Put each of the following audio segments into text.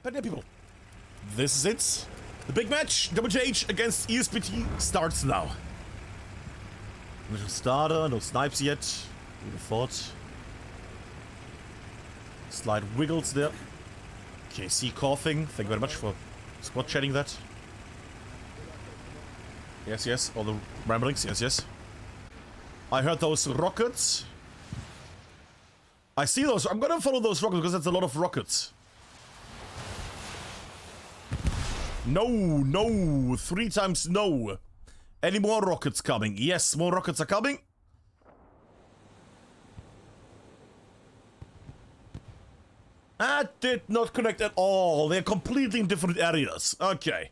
But yeah, people, this is it. The big match, WTH against ESPT, starts now. Little starter, no snipes yet. Who would have thought? Slight wiggles there. KC coughing. Thank you very much for squad chatting that. Yes, yes. All the ramblings. Yes, yes. I heard those rockets. I see those. I'm gonna follow those rockets because that's a lot of rockets. No, no. 3 times no. Any more rockets coming? Yes, more rockets are coming. That did not connect at all. They're completely in different areas. Okay.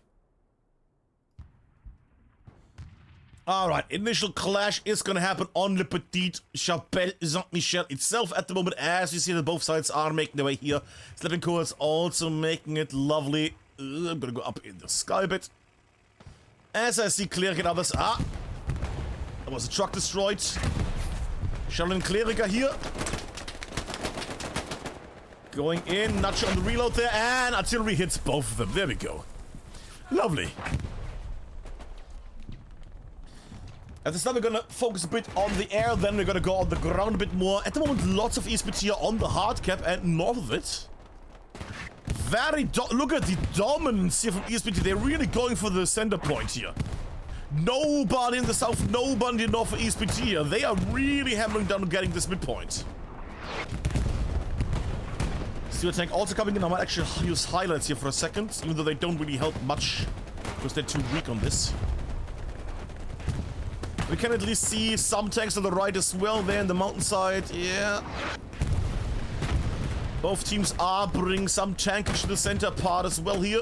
Alright, initial clash is gonna happen on Le Petit Chapelle Saint-Michel itself at the moment, as you see that both sides are making their way here. Slepenko is also making it lovely. I'm gonna go up in the sky a bit. As I see Cleric and others. Ah! There was a truck destroyed. Shaolin Cleric here. Going in, nudge on the reload there, and artillery hits both of them. There we go. Lovely. At the start we're gonna focus a bit on the air, then we're gonna go on the ground a bit more. At the moment, lots of ESPT are on the hard cap and north of it. Look at the dominance here from ESPT. They're really going for the center point here. Nobody in the south, nobody in the north for ESPT here. They are really hammering down on getting this midpoint. Steel tank also coming in. I might actually use highlights here for a second, even though they don't really help much because they're too weak on this. We can at least see some tanks on the right as well there in the mountainside. Yeah. Both teams are bringing some tankage to the center part as well here.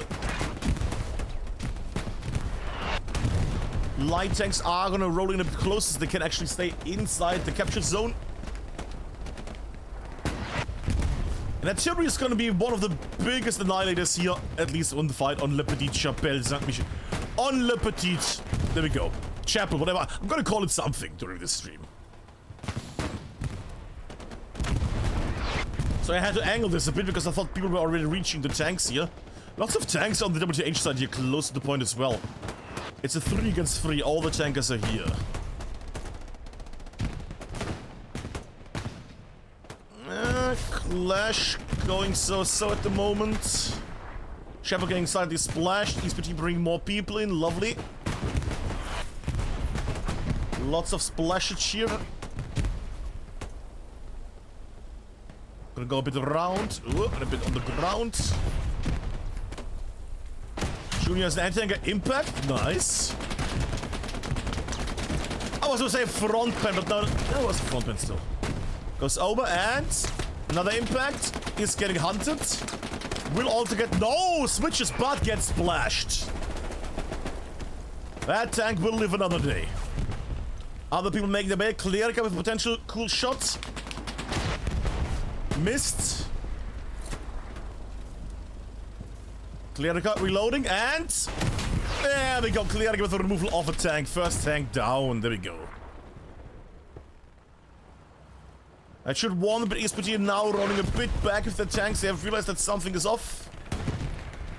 Light tanks are gonna roll in a bit closer so they can actually stay inside the capture zone. And artillery is gonna be one of the biggest annihilators here, at least on the fight on Le Petit Chapelle Saint-Michel. On Le Petit, there we go. Chapel, whatever. I'm gonna call it something during this stream. So I had to angle this a bit because I thought people were already reaching the tanks here. Lots of tanks on the WTH side here, close to the point as well. It's a 3 against 3. All the tankers are here. Clash going so-so at the moment. Chapel getting slightly splashed. ESPT bringing more people in. Lovely. Lots of splashage here. Gonna go a bit around. Ooh, and a bit on the ground. Junior has an anti-tanker impact. Nice. I was gonna say front pen, but no, that was front pen still. Goes over and another impact is getting hunted. Will also get switches, but gets splashed. That tank will live another day. Other people making their way. Cleric with potential cool shots. Missed. Cleric reloading and there we go. Cleric with the removal of a tank. First tank down. There we go. I should warn them, but ESPT now running a bit back with the tanks. They have realized that something is off.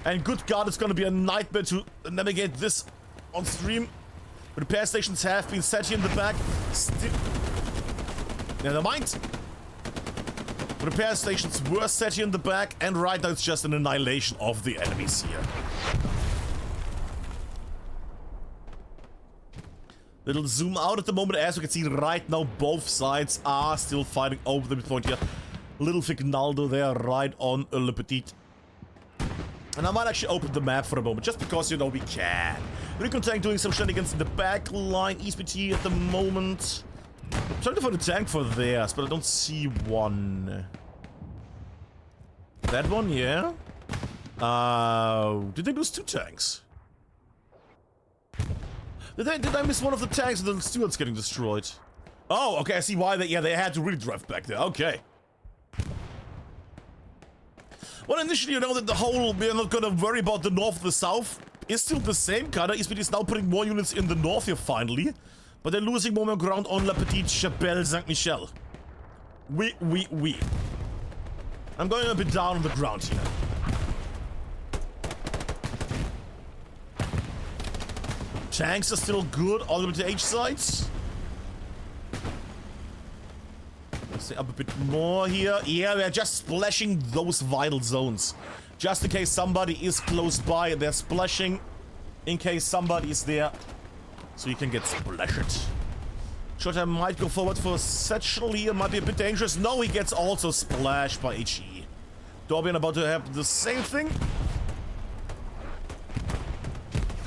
And good God, it's gonna be a nightmare to navigate this on stream. Repair stations have been set here in the back. Never mind. Repair stations were set here in the back, and right now it's just an annihilation of the enemies here. Little zoom out at the moment. As we can see right now, both sides are still fighting over the midpoint here. Little Fignaldo there right on Le Petit. And I might actually open the map for a moment, just because, you know, we can. Recon tank doing some shenanigans in the back line. ESPT at the moment. I'm trying to find a tank for theirs, but I don't see one. That one, yeah. Did they lose 2 tanks? Did I miss one of the tanks? The steward's getting destroyed. Oh, okay, I see why they had to really drive back there. Okay. Well, initially, you know that the whole, we're not gonna worry about the north or the south, is still the same kinda. ESPT is now putting more units in the north here, finally. But they're losing more ground on La Petite Chapelle Saint-Michel. I'm going a bit down on the ground here. Tanks are still good on the WTH sides. Let's say up a bit more here. Yeah, we're just splashing those vital zones. Just in case somebody is close by, they're splashing. In case somebody is there. So you can get splashed. Shota might go forward for Satchel here. Might be a bit dangerous. No, he gets also splashed by HE. Dorbian about to have the same thing.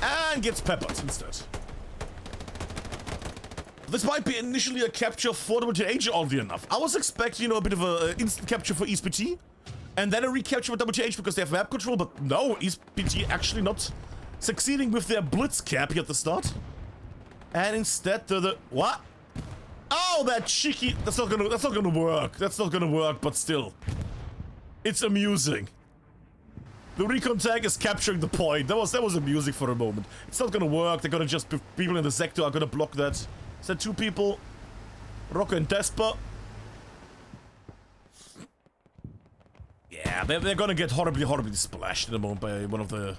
And gets peppered instead. This might be initially a capture for WTH, oddly enough. I was expecting, you know, a bit of an instant capture for ESPT. And then a recapture with WTH because they have map control. But no, ESPT actually not succeeding with their blitz cap here at the start. And instead the what? Oh, that cheeky. That's not gonna work. That's not gonna work, but still. It's amusing. The recon tank is capturing the point. That was amusing for a moment. It's not gonna work. They're gonna just people in the sector are gonna block that. Is that two people? Rocco and Desper. Yeah, they're gonna get horribly splashed in a moment by one of the.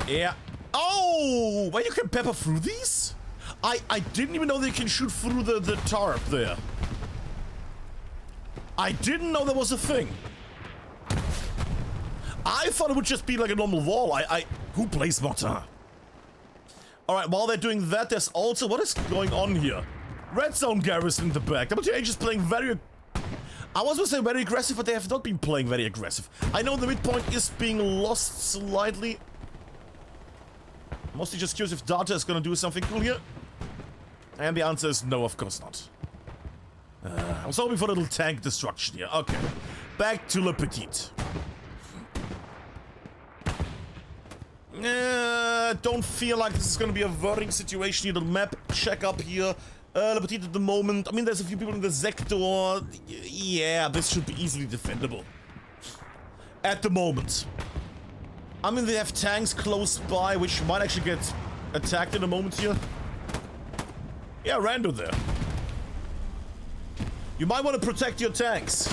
Yeah. Oh, well, you can pepper through these? I didn't even know they can shoot through the tarp there. I didn't know that was a thing. I thought it would just be like a normal wall. Who plays Mortain? Alright, while they're doing that, there's also... What is going on here? Red Zone Garrison in the back. WTH is playing very... I was gonna say very aggressive, but they have not been playing very aggressive. I know the midpoint is being lost slightly. Mostly just curious if Data is gonna do something cool here. And the answer is no, of course not. I was hoping for a little tank destruction here. Okay. Back to Le Petit. Don't feel like this is gonna be a worrying situation here. The map check up here. Le Petit at the moment. I mean, there's a few people in the sector. Yeah, this should be easily defendable. At the moment. I mean, they have tanks close by, which might actually get attacked in a moment here. Yeah, Rando there. You might want to protect your tanks.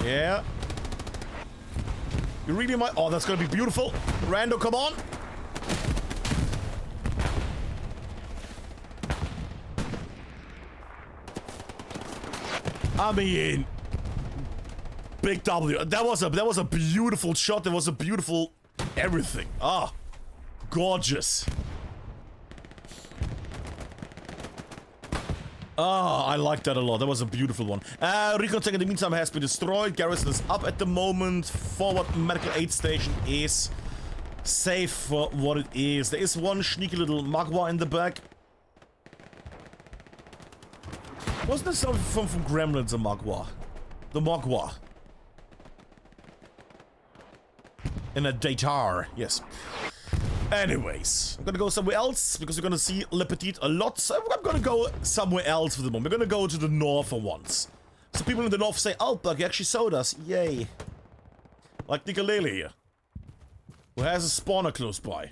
Yeah. You really might... Oh, that's gonna be beautiful. Rando, come on. I mean... Big W. That was a beautiful shot. That was a beautiful... everything. Ah. Gorgeous. Ah, I like that a lot. That was a beautiful one. Recon tank in the meantime has been destroyed. Garrison is up at the moment. Forward medical aid station is safe for what it is. There is one sneaky little Magua in the back. Wasn't there something from Gremlins, a Magua? The Magua. In a Datar, yes. Anyways, I'm gonna go somewhere else because we're gonna see Le Petit a lot. So I'm gonna go somewhere else for the moment. We're gonna go to the north for once. So people in the north say, Altberg actually showed us. Yay. Like Nicolele here. Who has a spawner close by.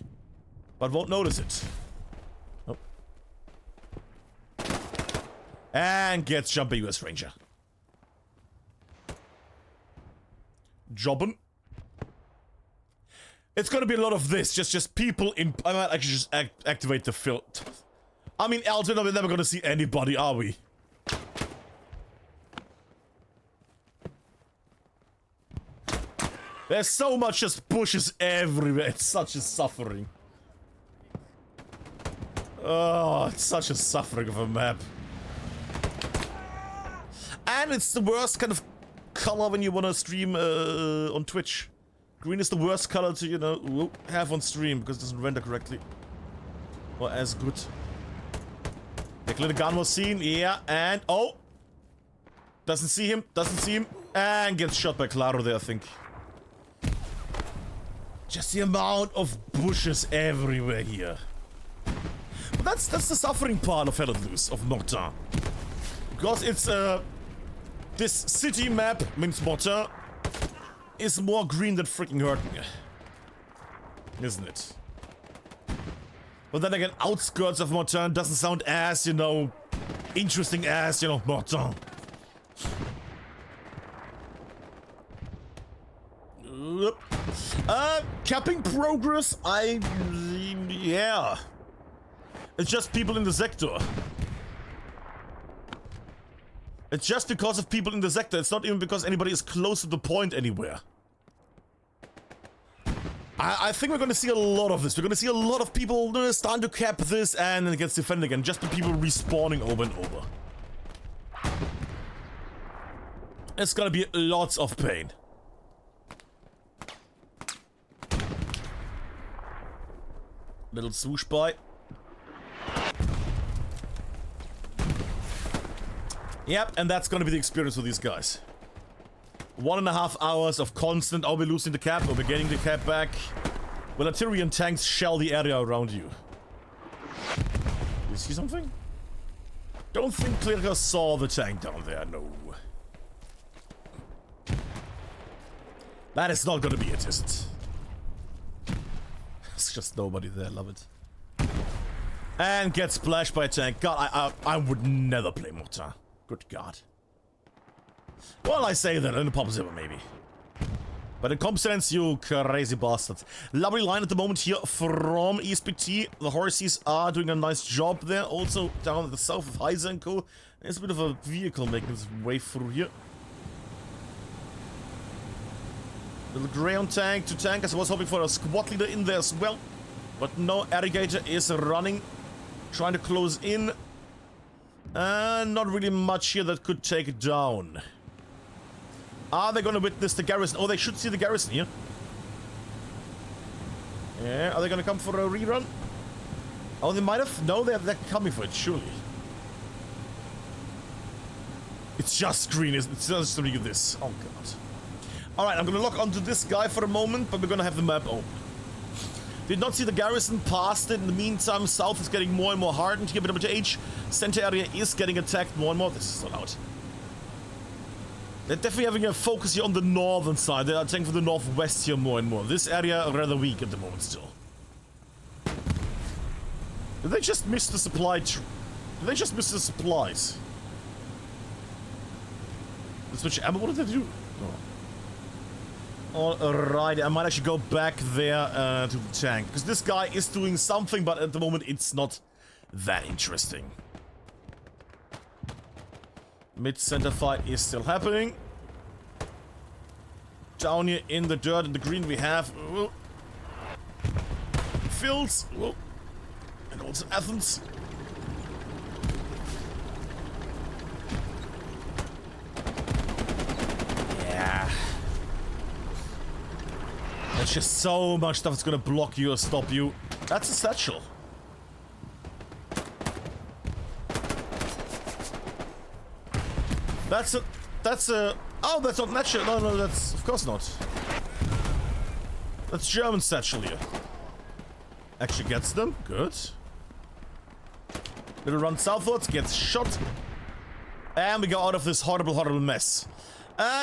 But won't notice it. Nope. And gets jumping US Ranger. Jobbin'. It's gonna be a lot of this, just people in... I might actually just activate the filter. I mean, Elton, we're never gonna see anybody, are we? There's so much just bushes everywhere. It's such a suffering. Oh, it's such a suffering of a map. And it's the worst kind of color when you wanna stream on Twitch. Green is the worst color to, you know, have on stream because it doesn't render correctly. Or as good. The little gun was seen, yeah, and oh! Doesn't see him, and gets shot by Claro there, I think. Just the amount of bushes everywhere here. But that's the suffering part of Hell at Loose, of Mortain. Because it's, this city map means Mortain is more green than freaking hurting, isn't it? But then again, outskirts of Mortain doesn't sound as, you know, interesting as, you know, Mortain. Capping progress, yeah. It's just people in the sector. It's just because of people in the sector. It's not even because anybody is close to the point anywhere. I think we're gonna see a lot of this. We're gonna see a lot of people starting to cap this and then it gets defended again. Just the people respawning over and over. It's gonna be lots of pain. Little swoosh by. Yep, and that's gonna be the experience for these guys. 1.5 hours of constant, are we losing the cap, are we getting the cap back? Will artillery and tanks shell the area around you? You see something? Don't think Clearga saw the tank down there, no. That is not gonna be it, is it? There's just nobody there, love it. And get splashed by a tank. God, I would never play Mortain. Good God. Well, I say that in the pop zero, maybe. But in comp sense, you crazy bastard. Lovely line at the moment here from ESPT. The horses are doing a nice job there. Also, down at the south of Heisenko, there's a bit of a vehicle making its way through here. Little ground tank to tank, as I was hoping for a squad leader in there as well. But no, Irrigator is running, trying to close in. Not really much here that could take it down. Are they gonna witness the garrison? Oh, they should see the garrison here. Yeah, are they gonna come for a rerun? Oh, they might have. No, they're coming for it, surely. It's just green, isn't it? It's just really this. Oh, God. Alright, I'm gonna lock onto this guy for a moment, but we're gonna have the map open. Did not see the garrison past it. In the meantime, south is getting more and more hardened here. WTH center area is getting attacked more and more. This is so loud. They're definitely having a focus here on the northern side. They're attacking for the northwest here more and more. This area rather weak at the moment still. Did they just miss the supply? Did they just miss the supplies? Switch ammo? What did they do? Oh. Alright, I might actually go back there to the tank. Because this guy is doing something, but at the moment it's not that interesting. Mid-center fight is still happening. Down here in the dirt and the green we have... Fields. And also Athens. Yeah. There's just so much stuff that's gonna block you or stop you. That's a satchel. That's a, oh, that's not natural. No, that's, of course not. That's German satchel here. Actually gets them, good. Little run southwards, gets shot. And we go out of this horrible, horrible mess.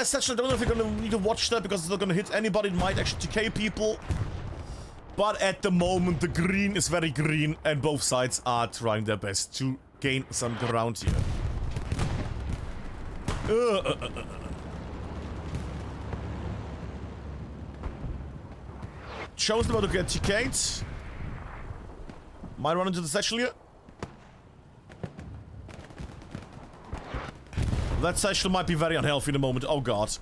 Satchel, I don't know if you're gonna need to watch that because it's not gonna hit anybody. It might actually TK people. But at the moment, the green is very green and both sides are trying their best to gain some ground here. Chosen about to get TK'd. Might run into the satchel here. That satchel might be very unhealthy in a moment. Oh god.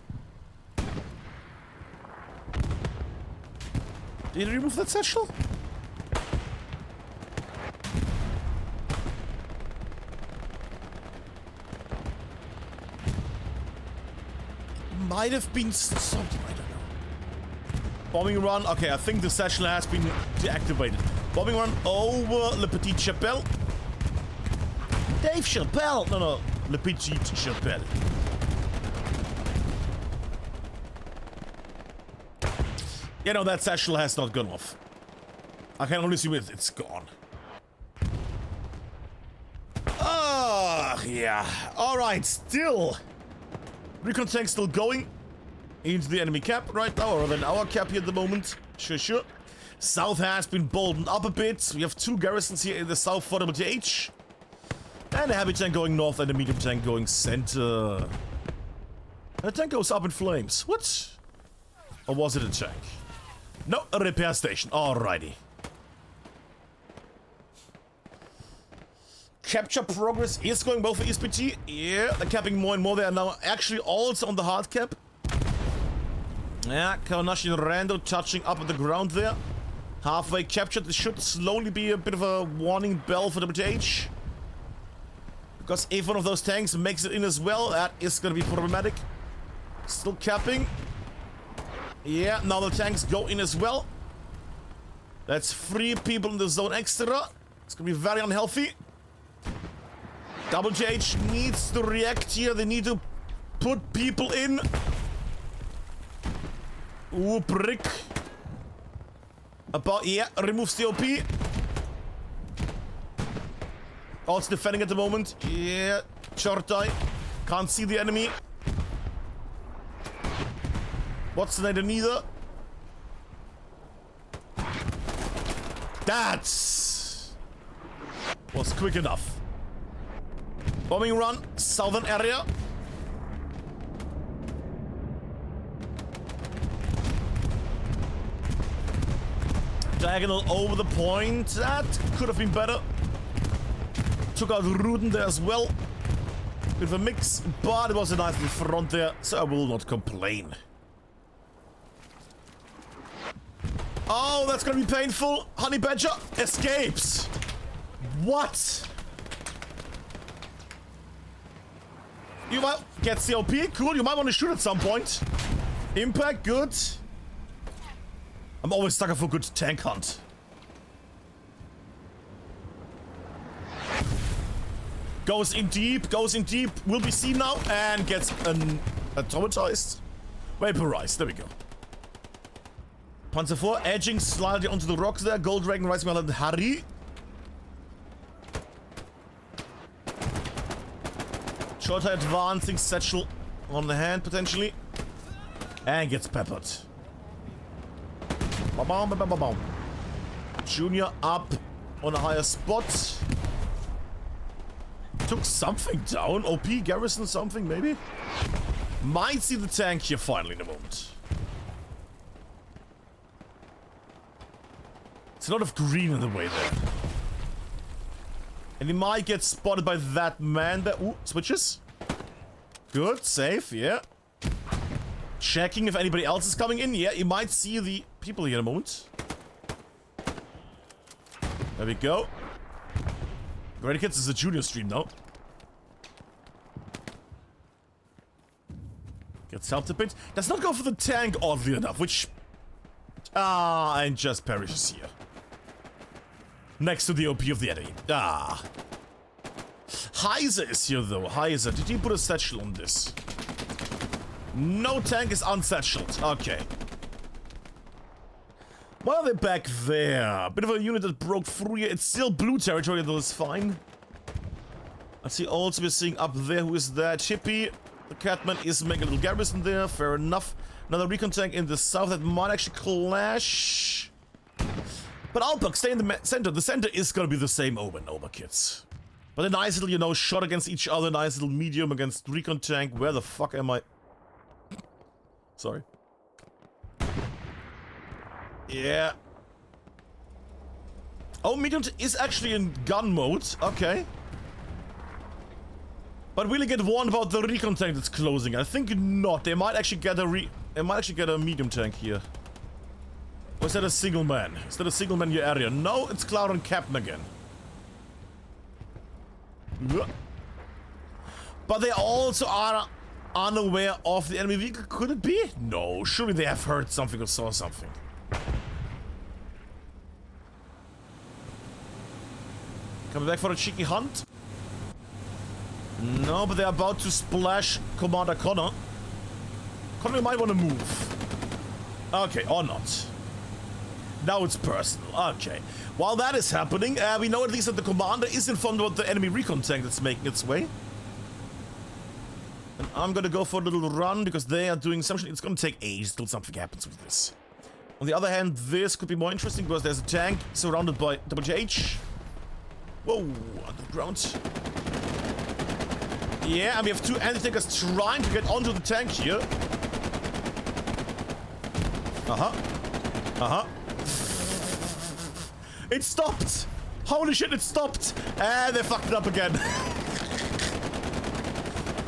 Did he remove that satchel? Might have been something, I don't know. Bombing run. Okay, I think the satchel has been deactivated. Bombing run over Le Petit Chapelle. Dave Chappelle! No. Le Petit Chapelle. You know, that satchel has not gone off. I can only assume it's gone. Ah, yeah. Alright, still. Recon tank still going into the enemy cap right now, or than our cap here at the moment. Sure. South has been boldened up a bit. We have two garrisons here in the south for WTH. And a heavy tank going north and a medium tank going center. And the tank goes up in flames. What? Or was it a tank? No, a repair station. Alrighty. Capture progress is going well for ESPT. Yeah, they're capping more and more. They are now actually also on the hard cap. Yeah, Kawanashi and Rando touching up on the ground there. Halfway captured. This should slowly be a bit of a warning bell for WTH. Because if one of those tanks makes it in as well, that is going to be problematic. Still capping. Yeah, now the tanks go in as well. That's 3 people in the zone extra. It's going to be very unhealthy. WTH needs to react here. They need to put people in. Ooh, prick. About, yeah, removes the OP. Also defending at the moment. Yeah, short eye. Can't see the enemy. What's the name neither? That was quick enough. Bombing run, southern area. Diagonal over the point. That could have been better. Took out Ruden there as well. With a mix, but it was a nice little front there, so I will not complain. Oh, that's gonna be painful. Honey Badger escapes. What? You might get COP. Cool. You might want to shoot at some point. Impact. Good. I'm always stuck for a good tank hunt. Goes in deep. Goes in deep. Will be seen now and gets automatized. Vaporized. There we go. Panzer 4 edging slightly onto the rocks there. Gold Dragon rising behind Harry. Shorter advancing satchel on the hand potentially. And gets peppered. Ba-bam, ba-bam. Junior up on a higher spot. Took something down. OP garrison something maybe. Might see the tank here finally in a moment. It's a lot of green in the way there. And he might get spotted by that man there. Ooh, switches. Good, safe, yeah. Checking if anybody else is coming in. Yeah, you might see the people here in a moment. There we go. Ready Kids is a junior stream now. Gets helped a bit. Does not go for the tank, oddly enough, which... Ah, and just perishes here. Next to the OP of the enemy. Ah. Heiser is here though. Heiser, did you put a satchel on this? No tank is unsatcheled. Okay. Why are they back there? Bit of a unit that broke through here. It's still blue territory, though it's fine. I see also we're seeing up there. Who is that? Hippie. The Catman is making a little garrison there. Fair enough. Another recon tank in the south that might actually clash. But Alpuk, stay in the center. The center is gonna be the same over and over, kids. But a nice little, you know, shot against each other. Nice little medium against recon tank. Where the fuck am I? Sorry. Yeah. Oh, medium is actually in gun mode. Okay. But will he get warned about the recon tank that's closing? I think not. They might actually get a medium tank here. Or is that a single man? Is that a single man in your area? No, it's Cloud and Captain again. But they also are unaware of the enemy vehicle. Could it be? No, surely they have heard something or saw something. Coming back for a cheeky hunt? No, but they're about to splash Commander Connor. Connor might want to move. Okay, or not. Now it's personal. Okay. While that is happening, we know at least that the commander is informed about the enemy recon tank that's making its way. And I'm gonna go for a little run because they are doing something. It's gonna take ages till something happens with this. On the other hand, this could be more interesting because there's a tank surrounded by WTH. Whoa, underground. Yeah, and we have 2 anti-tankers trying to get onto the tank here. Uh-huh. Uh-huh. It stopped! Holy shit, it stopped! And they fucked it up again.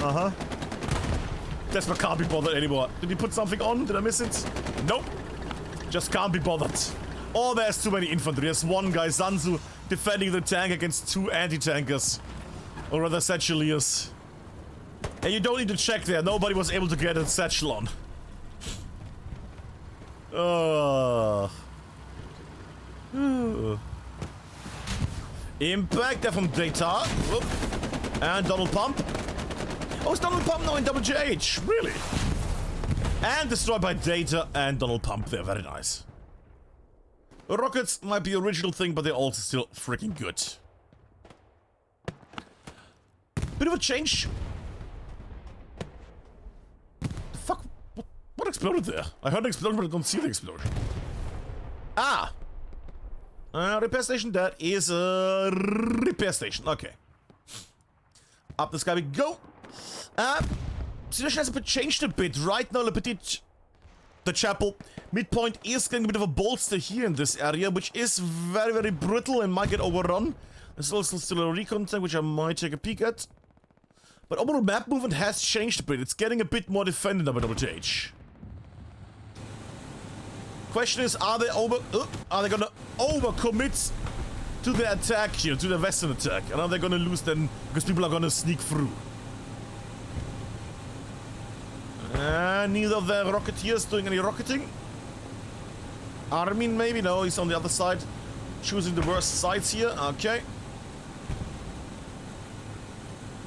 Uh-huh. Guess we can't be bothered anymore. Did he put something on? Did I miss it? Nope. Just can't be bothered. Oh, there's too many infantry. There's one guy, Sansu, defending the tank against 2 anti-tankers. Or rather, Satcheliers. And you don't need to check there. Nobody was able to get a satchel on. Impact there from Data. Whoop. And Donald Pump. Oh, it's Donald Pump now in WTH. Really? And destroyed by Data and Donald Pump there. Very nice. Rockets might be original thing, but they're also still freaking good. Bit of a change. The fuck? What exploded there? I heard an explosion, but I don't see the explosion. Ah! Repair station. That is a repair station. Okay. Up the sky we go. Situation has changed a bit. Right now, Le Petit, the chapel, midpoint is getting a bit of a bolster here in this area, which is very, very brittle and might get overrun. There's also still a recon tank, which I might take a peek at. But overall map movement has changed a bit. It's getting a bit more defended now by WTH. Question is, are they gonna overcommit to the attack here, to the western attack? And are they gonna lose then because people are gonna sneak through? Neither of the Rocketeers doing any rocketing. Armin maybe? No, he's on the other side. Choosing the worst sides here. Okay.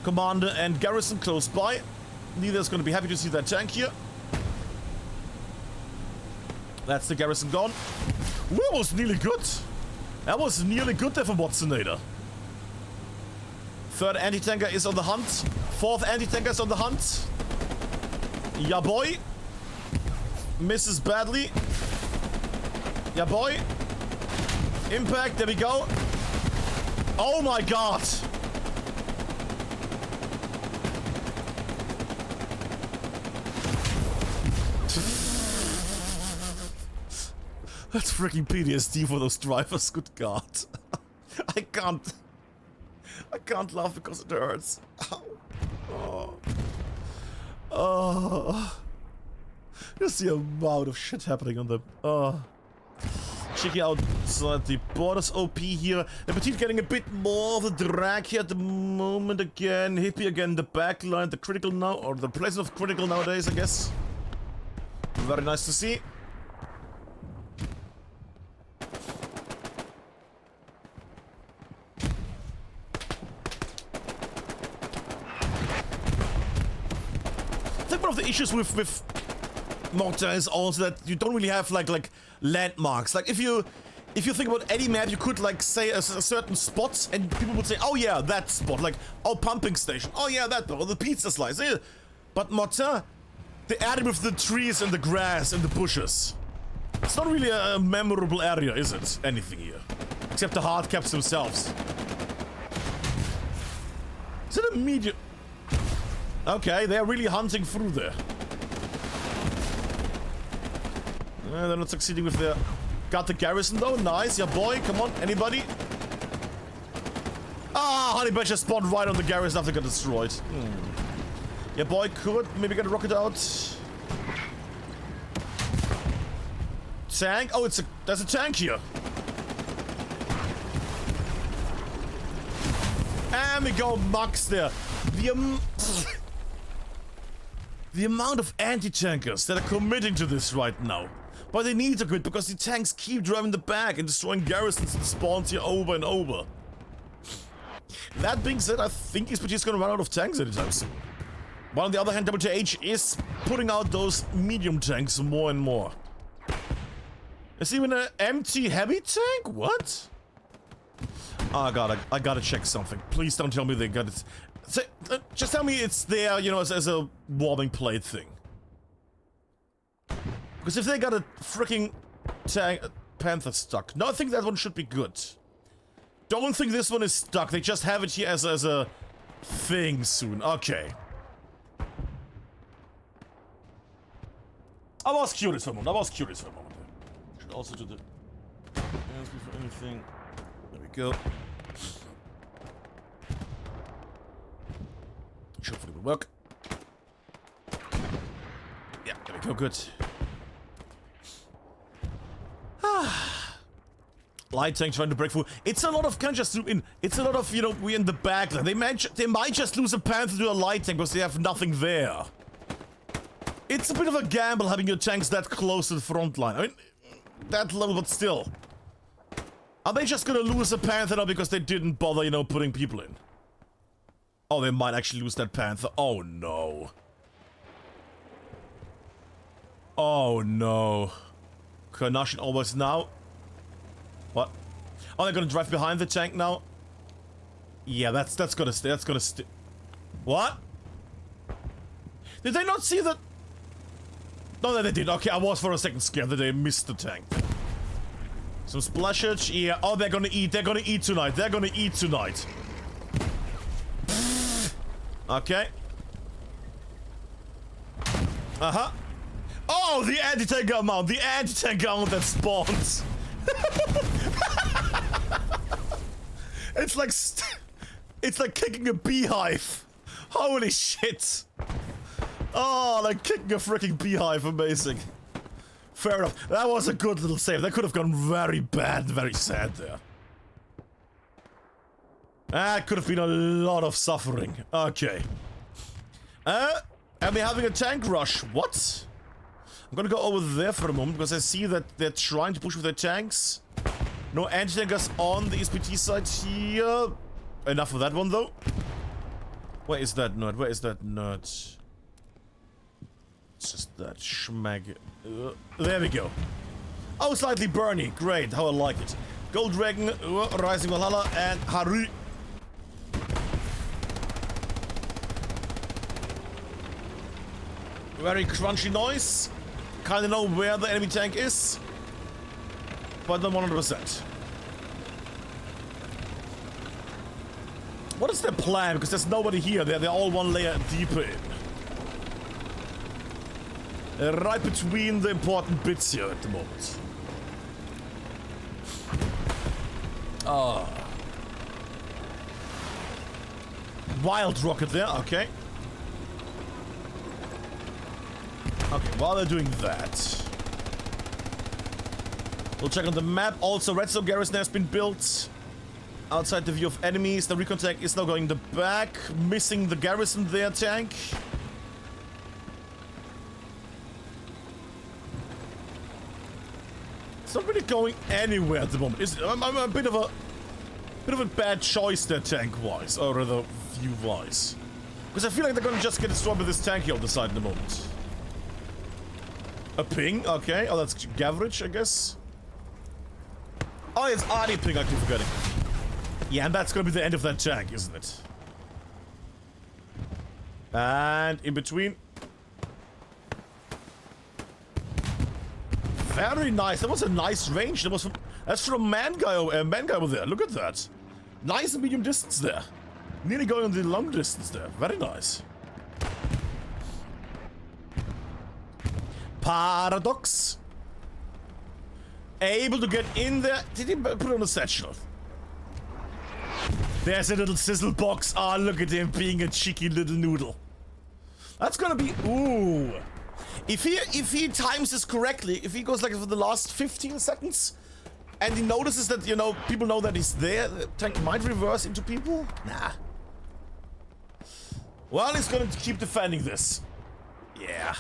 Commander and Garrison close by. Neither is going to be happy to see that tank here. That's the Garrison gone. That was nearly good. That was nearly good there for Watsonator. 3rd anti-tanker is on the hunt. 4th anti-tanker is on the hunt. Ya boy. Misses badly. Ya boy. Impact, there we go. Oh my god. That's freaking PTSD for those drivers, good god. I can't laugh because it hurts. Ow. Oh. Oh. Just the amount of shit happening on them. Oh. Checking out the borders OP here. The Petit getting a bit more of the drag here at the moment again. Hippie again, the backline, the critical now, or the place of critical nowadays, I guess. Very nice to see. I think one of the issues with Mortain is also that you don't really have like landmarks. Like if you think about any map, you could like say a certain spot and people would say, oh yeah, that spot, like, oh, pumping station, oh yeah, that, or the pizza slice. Yeah. But Mortain, the area with the trees and the grass and the bushes, it's not really a memorable area, is it? Anything here, except the hard caps themselves. Is it a medium? Okay, they're really hunting through there. They're not succeeding with their... Got the garrison though, nice, yeah boy, come on, anybody? Ah, Honey Badger spawned right on the garrison after it got destroyed. Yeah boy, could maybe get a rocket out. Tank? Oh, there's a tank here. And we go Max there. The amount of anti-tankers that are committing to this right now. But they need to quit because the tanks keep driving the back and destroying garrisons and spawns here over and over. That being said, I think ESPT is going to run out of tanks anytime soon. But on the other hand, WTH is putting out those medium tanks more and more. There's even an empty heavy tank? What? Oh, I gotta check something. Please don't tell me they got it. Just tell me it's there, you know, as a warming plate thing. Because if they got a freaking tank, Panther stuck. No, I think that one should be good. Don't think this one is stuck. They just have it here as a thing soon. Okay. I was curious for a moment. also to the... Ask me for anything. There we go. Hopefully will work. Yeah, there we go, good. Light tank trying to break through. It's a lot of, can I just zoom in? It's a lot of, you know, we in the back. They might just lose a panther to a light tank because they have nothing there. It's a bit of a gamble having your tanks that close to the front line. I mean, that level, but still. Are they just gonna lose a panther now because they didn't bother, you know, putting people in? Oh, they might actually lose that panther. Oh, no. Oh, no. Carnation almost now. What? Oh, they're gonna drive behind the tank now? Yeah, that's gonna stay. That's gonna stay. What? Did they not see that? No, they did. Okay, I was for a second scared that they missed the tank. Some splashage. Yeah. Oh, they're gonna eat. They're gonna eat tonight. They're gonna eat tonight. Okay. Uh-huh. Oh, the anti-tank gun mount. The anti-tank gun mount that spawns. It's like it's like kicking a beehive. Holy shit. Oh, like kicking a freaking beehive. Amazing. Fair enough. That was a good little save. That could have gone very bad, very sad there. That could have been a lot of suffering. Okay. And we're having a tank rush. What? I'm gonna go over there for a moment because I see that they're trying to push with their tanks. No anti-tankers on the ESPT side here. Enough of that one though. Where is that nut? Where is that nut? It's just that schmag. There we go. Oh, slightly burny. Great. How I like it. Gold Dragon, Rising Valhalla, and Haru. Very crunchy noise. Kinda know where the enemy tank is, but not 100%. What is their plan? Because there's nobody here. They're all one layer deeper in. Right between the important bits here at the moment. Ah. Wild rocket there, okay. Okay, while they're doing that, we'll check on the map. Also, Redstone Garrison has been built outside the view of enemies. The recon tank is now going the back, missing the garrison there tank. It's not really going anywhere at the moment. I'm a bit of a bad choice there tank-wise, or rather view-wise, because I feel like they're gonna just get destroyed with this tank here on the side in the moment. A ping, okay. Oh, that's Gavrich, I guess. Oh, it's Arnie ping, I keep forgetting. Yeah, and that's gonna be the end of that tank, isn't it? And in between. Very nice. That was a nice range. That's from man guy over there. Look at that. Nice and medium distance there. Nearly going on the long distance there. Very nice. Paradox. Able to get in there. Did he put on a satchel? There's a little sizzle box. Ah, oh, look at him being a cheeky little noodle. That's gonna be... Ooh. If he times this correctly, if he goes like for the last 15 seconds, and he notices that, you know, people know that he's there, the tank might reverse into people? Nah. Well, he's gonna keep defending this. Yeah.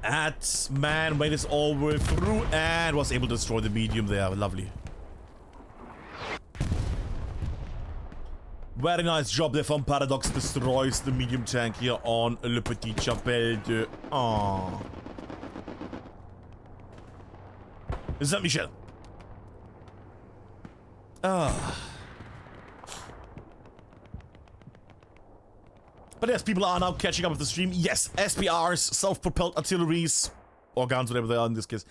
That man made this all the way through and was able to destroy the medium there. Lovely. Very nice job there from Paradox. Destroys the medium tank here on Le Petit Chapelle de... Aww. Saint-Michel. Ah. But yes, people are now catching up with the stream. Yes, SPRs, self-propelled artilleries, or guns, whatever they are in this case,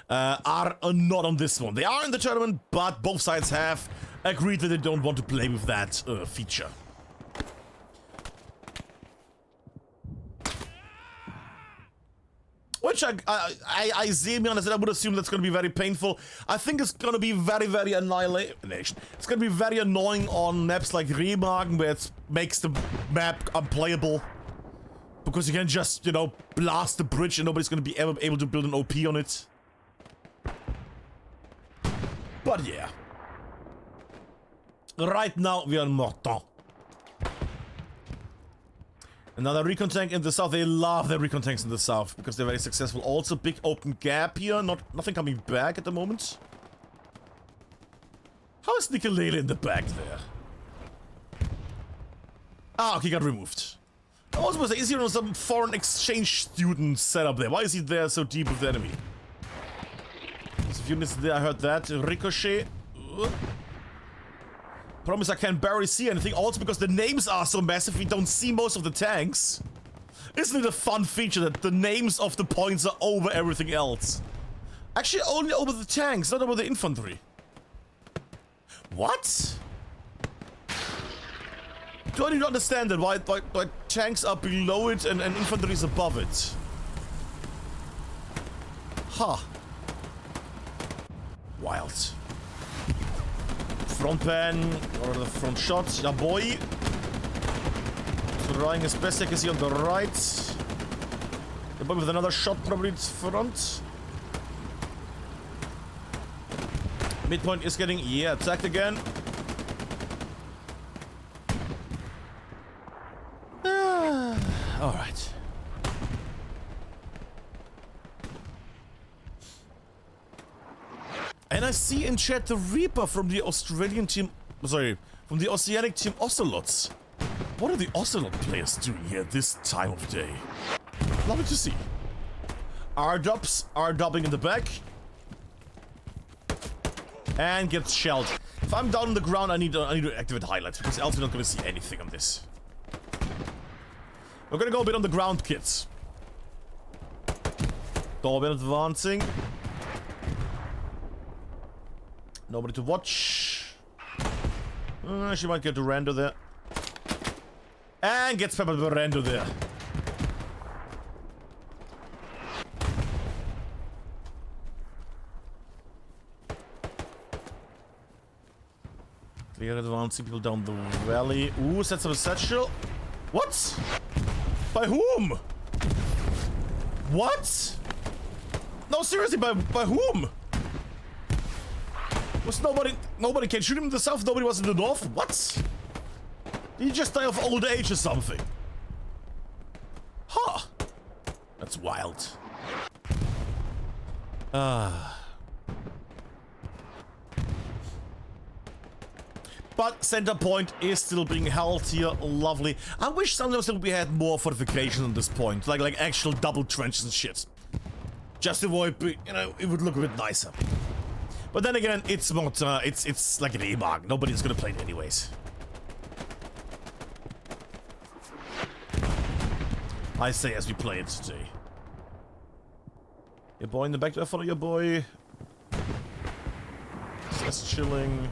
are not on this one. They are in the tournament, but both sides have agreed that they don't want to play with that feature. Which I see, me honest, I would assume that's going to be very painful. I think it's going to be very, very annihilation. It's going to be very annoying on maps like Remagen, where it makes the map unplayable. Because you can just, you know, blast the bridge and nobody's going to be able to build an OP on it. But yeah. Right now, we are in Mortain. Another recon tank in the south. They love their recon tanks in the south because they're very successful. Also, big open gap here. Nothing coming back at the moment. How is Nicolele in the back there? Ah, okay, got removed. I was going to say, is he some foreign exchange student setup there? Why is he there so deep with the enemy? There's a few minutes there, I heard that. Ricochet. Promise I can barely see anything. Also because the names are so massive, we don't see most of the tanks. Isn't it a fun feature that the names of the points are over everything else? Actually, only over the tanks, not over the infantry. What? Do I need to understand that? Why tanks are below it and infantry is above it? Huh. Wild. Front pan, or the front shot, yeah boy. Trying as best I can see on the right. The boy with another shot probably in front. Midpoint is getting, yeah, attacked again. Alright. And I see in chat the Reaper from the Australian team, sorry, from the Oceanic team Ocelots. What are the Ocelot players doing here this time of day? Lovely to see. R-dubs are dubbing in the back. And gets shelled. If I'm down on the ground, I need to activate highlights, because else we're not going to see anything on this. We're gonna go a bit on the ground, kids. Dorbin advancing. Nobody to watch. She might get to Rando there. And gets peppered by Rando there. Clear advancing people down the valley. Ooh, sets up a satchel. What? By whom? What? No, seriously, by whom? Was nobody can shoot him in the south, nobody was in the north? What? Did he just die of old age or something? Huh. That's wild. But center point is still being held here. Lovely. I wish sometimes we had more fortifications on this point. Like actual double trenches and shit. Just to avoid, you know, it would look a bit nicer. But then again, it's not, it's like an E-Mark. Nobody's gonna play it anyways. I say as we play it today. Your boy in the back there, follow your boy. Just chilling.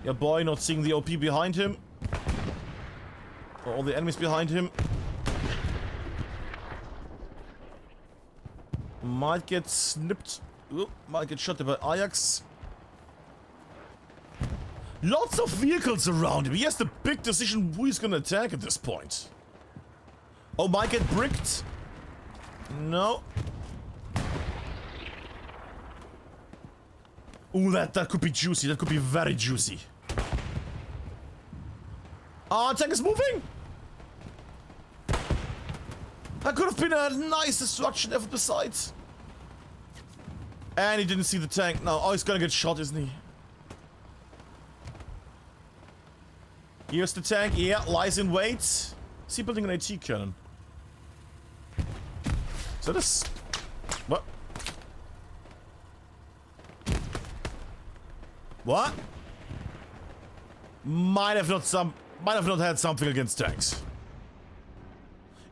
Your boy not seeing the OP behind him. Or all the enemies behind him. Might get snipped. Ooh, might get shot by Ajax. Lots of vehicles around him. He has the big decision who he's gonna attack at this point. Oh, might get bricked. No. Ooh, that could be juicy. That could be very juicy. Ah, tank is moving! That could have been a nice destruction effort besides. And he didn't see the tank. No, oh, he's gonna get shot, isn't he? Here's the tank. Yeah, lies in wait. Is he building an AT cannon? So this... What? What? Might have not had something against tanks.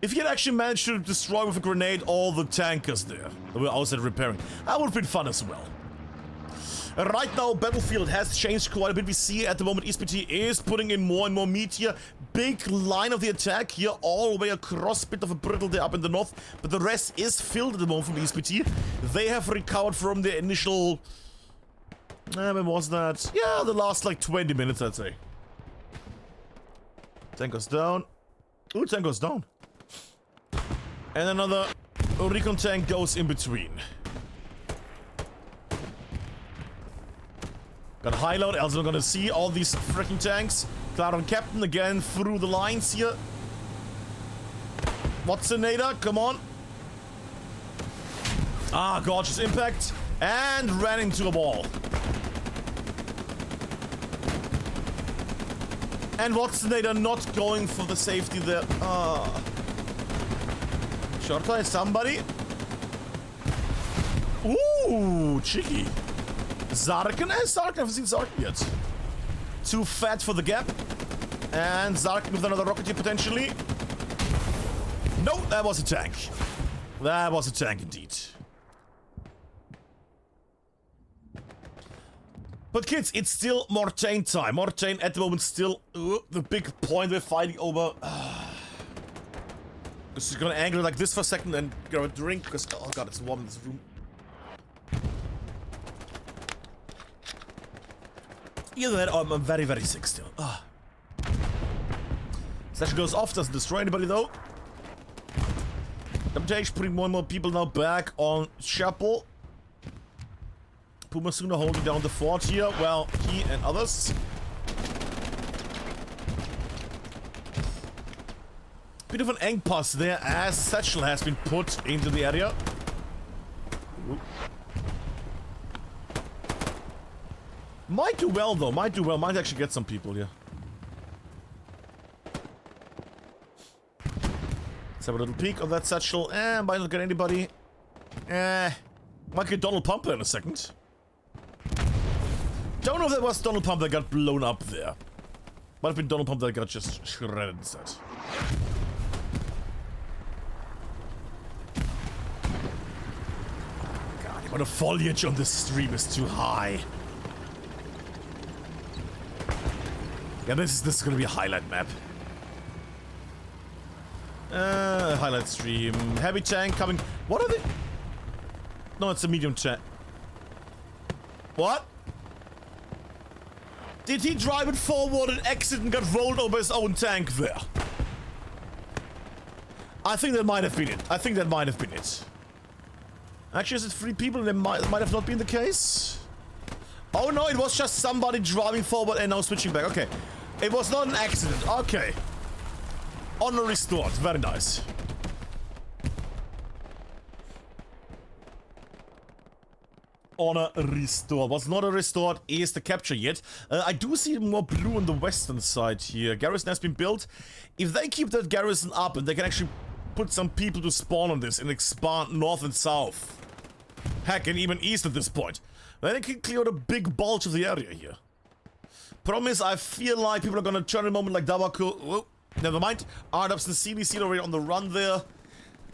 If he had actually managed to destroy with a grenade all the tankers there that were outside repairing, that would have been fun as well. Right now, Battlefield has changed quite a bit. We see at the moment ESPT is putting in more and more meat here. Big line of the attack here, all the way across. Bit of a brittle there up in the north, but the rest is filled at the moment from ESPT. They have recovered from the initial... when was that? Yeah, the last like 20 minutes, I'd say. Tank goes down. Ooh, tank goes down. And another recon tank goes in between. Got a high load, else we're gonna see all these freaking tanks. Cloud on Captain again through the lines here. Watsonator, come on. Ah, gorgeous impact. And ran into a wall. And Watsonator not going for the safety there. Ah. Short line, somebody. Ooh, cheeky. Zarkin? Zarkin, I haven't seen Zarkin yet. Too fat for the gap. And Zarkin with another rocket here potentially. No, that was a tank. That was a tank indeed. But kids, it's still Mortain time. Mortain at the moment still the big point we're fighting over. Just gonna angle it like this for a second and grab a drink because, oh god, it's warm in this room. Either that or I'm very, very sick still. Session goes off, doesn't destroy anybody though. WTH putting more and more people now back on Chapel. Pumasuna holding down the fort here. Well, he and others. Bit of an engpass there as Satchel has been put into the area. Ooh. Might do well though, might do well. Might actually get some people here. Let's have a little peek on that Satchel. Might not get anybody. Might get Donald Pumper in a second. Don't know if that was Donald Pump that got blown up there. Might have been Donald Pump that got just shredded instead. God, the amount of foliage on this stream is too high. Yeah, this is gonna be a highlight map. Highlight stream. Heavy tank coming. What are they? No, it's a medium tank. What? Did he drive it forward and exit and got rolled over his own tank there? I think that might have been it. I think that might have been it. Actually, is it 3 people? That might have not been the case. Oh no, it was just somebody driving forward and now switching back. Okay. It was not an accident. Okay. Honor restored. Very nice. Honor restored. What's not a restored is the capture yet. I do see more blue on the western side here. Garrison has been built. If they keep that garrison up and they can actually put some people to spawn on this and expand north and south. Heck, and even east at this point. Then they can clear the big bulge of the area here. Problem is, I feel like people are gonna turn in a moment like Dabaku. Whoa, never mind. R-Dubs and CBC already on the run there.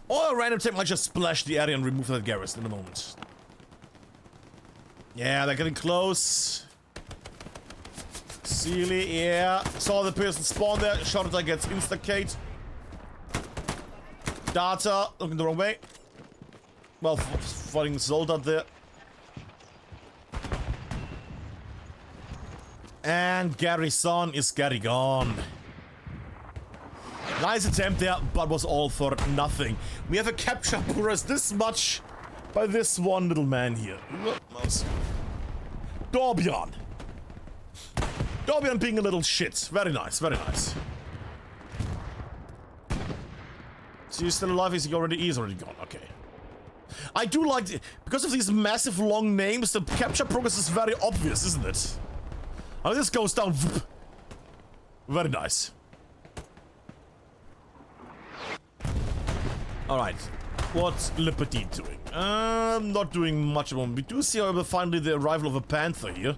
Or a random tank might just splash the area and remove that garrison in a moment. Yeah, they're getting close. Sealy, yeah. Saw the person spawn there. Shot attack gets insta-Kate. Data, looking the wrong way. Well, fighting Soldat there. And Garrison is Gary gone. Nice attempt there, but was all for nothing. We have a capture progress this much by this one little man here. Dorbion. Dorbion being a little shit. Very nice, very nice. So he's still alive? Is he already? He's already gone. Okay. I do like because of these massive long names, the capture progress is very obvious, isn't it? Oh, this goes down. Very nice. Alright. What's Liberty doing? Not doing much at the moment. We do see, however, finally the arrival of a Panther here.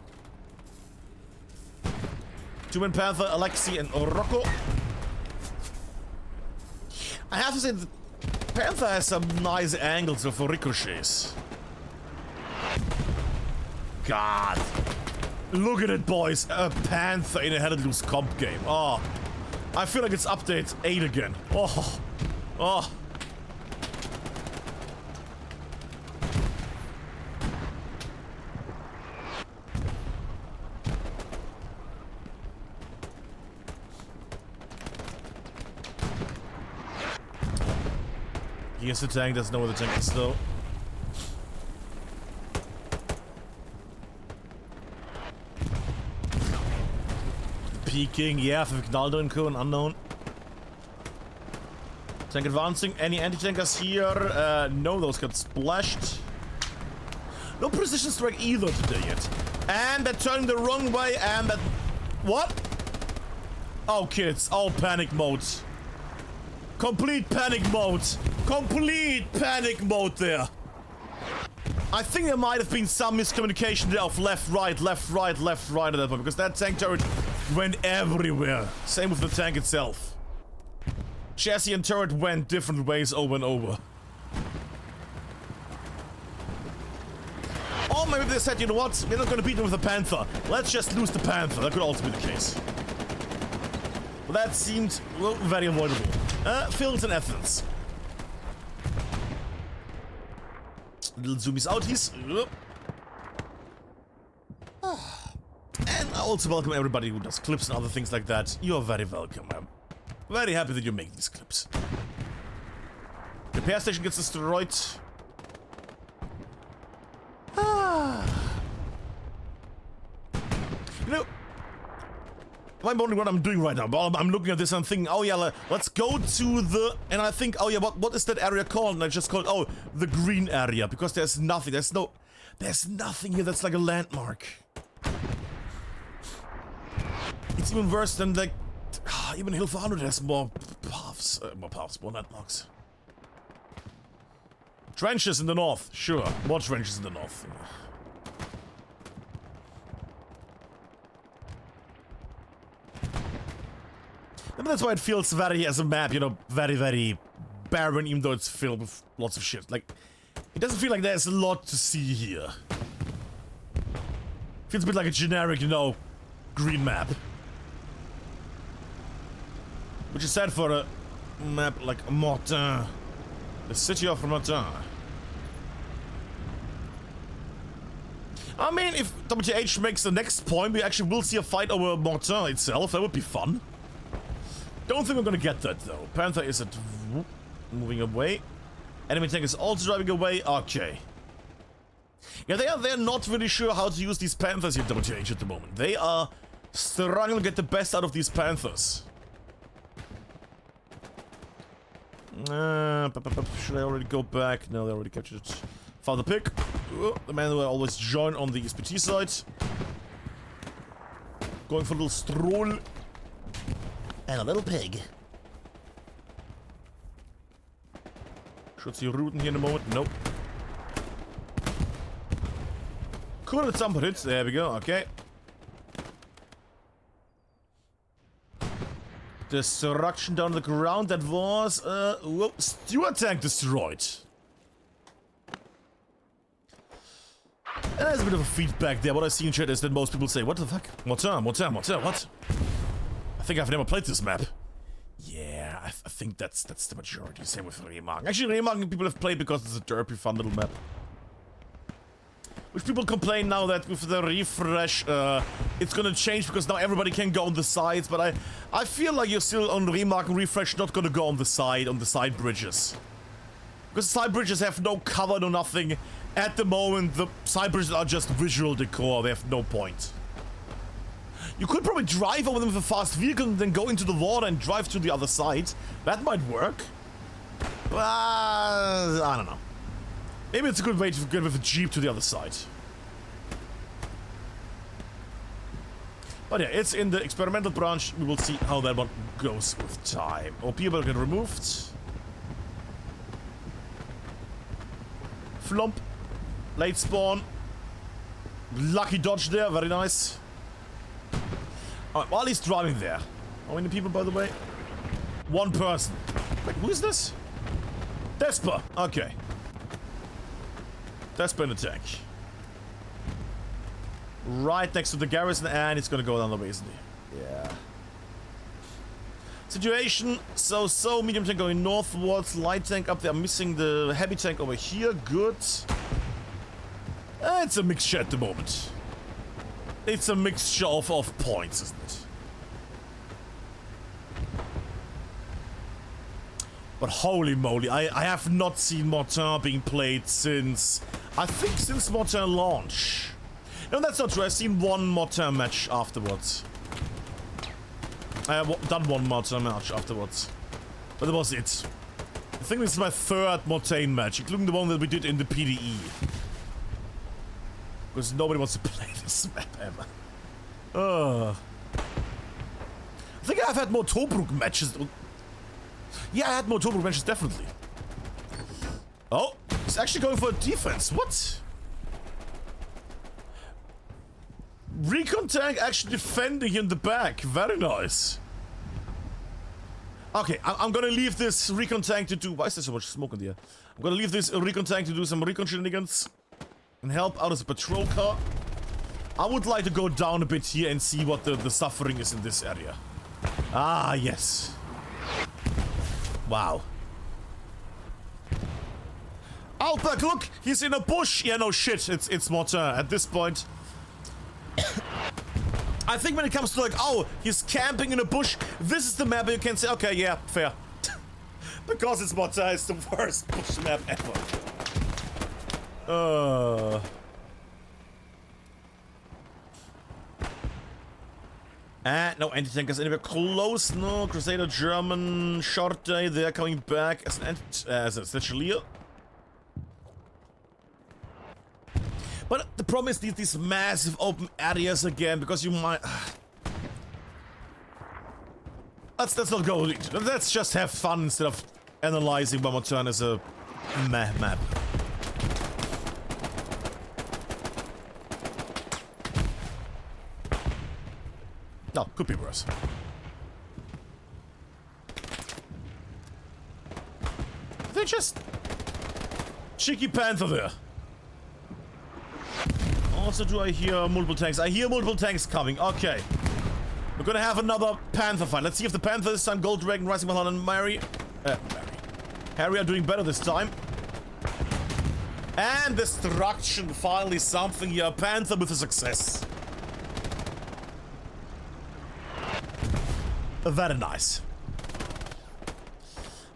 2-man Panther, Alexi and Rocco. I have to say, the Panther has some nice angles for ricochets. God. Look at it, boys. A Panther in a Had It Loose comp game. Oh. I feel like it's update 8 again. Oh. Oh. Here's the tank, doesn't know where the tank is though. Peeking, yeah, Vignaldo and Co. Unknown. Tank advancing, any anti-tankers here? No, those got splashed. No precision strike either today yet. And they're turning the wrong way and that... What? Oh kids, all panic mode. Complete panic mode. Complete panic mode there. I think there might have been some miscommunication there of left, right, left, right, left, right at that point. Because that tank turret went everywhere. Same with the tank itself. Chassis and turret went different ways over and over. Or maybe they said, you know what? We're not going to beat them with the Panther. Let's just lose the Panther. That could also be the case. But that seemed, well, very avoidable. Fields and Athens. Little zoomies outies. And I also welcome everybody who does clips and other things like that. You are very welcome. I'm very happy that you make these clips. The repair station gets destroyed. You know, I'm wondering what I'm doing right now. I'm looking at this and I'm thinking, oh yeah, let's go to the... And I think, oh yeah, what is that area called? And I just called, oh, the green area. Because there's nothing. There's nothing here that's like a landmark. It's even worse than like... even Hill 400 has more paths, more landmarks. Trenches in the north. Sure, more trenches in the north. Maybe that's why it feels very, as a map, you know, very, very barren, even though it's filled with lots of shit. Like, it doesn't feel like there's a lot to see here. Feels a bit like a generic, you know, green map. Which is sad for a map like Mortain. The city of Mortain. I mean, if WTH makes the next point, we actually will see a fight over Mortain itself. That would be fun. Don't think we're gonna get that though. Panther is at moving away. Enemy tank is also driving away. Okay. Yeah, they're not really sure how to use these Panthers here at WTH at the moment. They are struggling to get the best out of these Panthers. Should I already go back? No, they already captured it. Found the pick. The man who I always join on the ESPT side. Going for a little stroll. And a little pig. Should see Rooten here in a moment. Nope. Cool, at some hits. There we go. Okay. Destruction down the ground. That was whoa, Steward tank destroyed. And there's a bit of a feedback there. What I see in chat is that most people say, "What the fuck? Mortain, Mortain, Mortain, what?" I think I've never played this map. Yeah, I think that's the majority. Same with Remagen. Actually, Remagen people have played because it's a derpy, fun little map. Which people complain now that with the refresh, it's gonna change because now everybody can go on the sides. But I feel like you're still on Remagen refresh, not gonna go on the side bridges. Because the side bridges have no cover, no nothing. At the moment, the side bridges are just visual decor. They have no point. You could probably drive over them with a fast vehicle and then go into the water and drive to the other side. That might work. But I don't know. Maybe it's a good way to get with a jeep to the other side. But yeah, it's in the experimental branch. We will see how that one goes with time. Or people get removed. Flump. Late spawn. Lucky dodge there. Very nice. Alright, while he's driving there. How many people, by the way? One person. Wait, who is this? Desper. Okay. Desper in the tank. right next to the garrison, and it's gonna go down the way, isn't it? Yeah. Situation, so, medium tank going northwards, light tank up there, missing the heavy tank over here, good. It's a mixture at the moment. It's a mixture of points, isn't it? But holy moly, I have not seen Mortain being played since, I think since Mortain launch. No, that's not true, I've seen one Mortain match afterwards. I have done one Mortain match afterwards. But that was it. I think this is my third Mortain match, including the one that we did in the PDE. Because nobody wants to play this map ever. I think I've had more Tobruk matches. Yeah, I had more Tobruk matches, definitely. Oh, he's actually going for a defense. What? Recon tank actually defending in the back. Very nice. Okay, I'm gonna leave this recon tank to do... Why is there so much smoke in the air? I'm gonna leave this recon tank to do some recon shenanigans and help out as a patrol car. I would like to go down a bit here and see what the suffering is in this area. Ah, yes. Wow. Outback, look! He's in a bush! Yeah, no shit, it's Mortain at this point. I think when it comes to like, oh, he's camping in a bush, this is the map where you can say, okay, yeah, fair. Because it's Mortain, it's the worst bush map ever. No anti-tankers anywhere close, no. Crusader German, short day, they're coming back as a Stachelier. But the problem is these massive open areas again, because you might... Let's not go... Let's just have fun instead of analyzing why Mortain as a map. No, could be worse. They just... Cheeky Panther there. Also, do I hear multiple tanks? I hear multiple tanks coming. Okay. We're gonna have another Panther fight. Let's see if the Panther this time, Gold Dragon, Rising Valhalla, and Harry are doing better this time. And destruction, finally something here. Panther with a success. Very nice.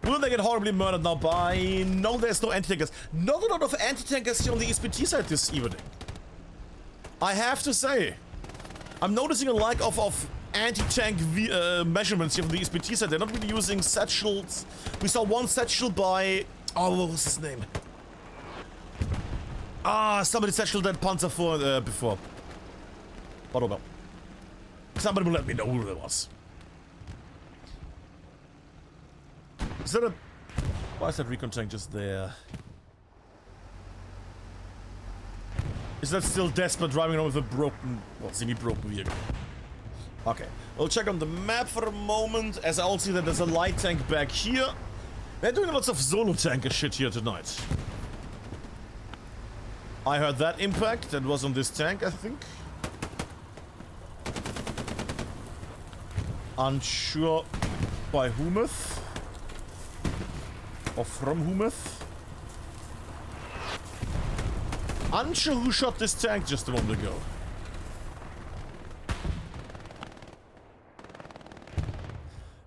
Will they get horribly murdered now by... No, there's no anti-tankers. Not a lot of anti-tankers here on the ESPT side this evening. I have to say, I'm noticing a lack of anti-tank measurements here from the ESPT side. They're not really using satchels. We saw one satchel by... Oh, what was his name? Ah, somebody satcheled that Panzer IV before. But oh well. Somebody will let me know who it was. Is that a... Why is that recon tank just there? Is that still Desperate driving around with a broken... Well, semi-broken vehicle? Okay. We'll check on the map for a moment, as I also see that there's a light tank back here. They're doing lots of solo tanker shit here tonight. I heard that impact. That was on this tank, I think. Unsure by whometh. Or from whometh. Unsure who shot this tank just a moment ago.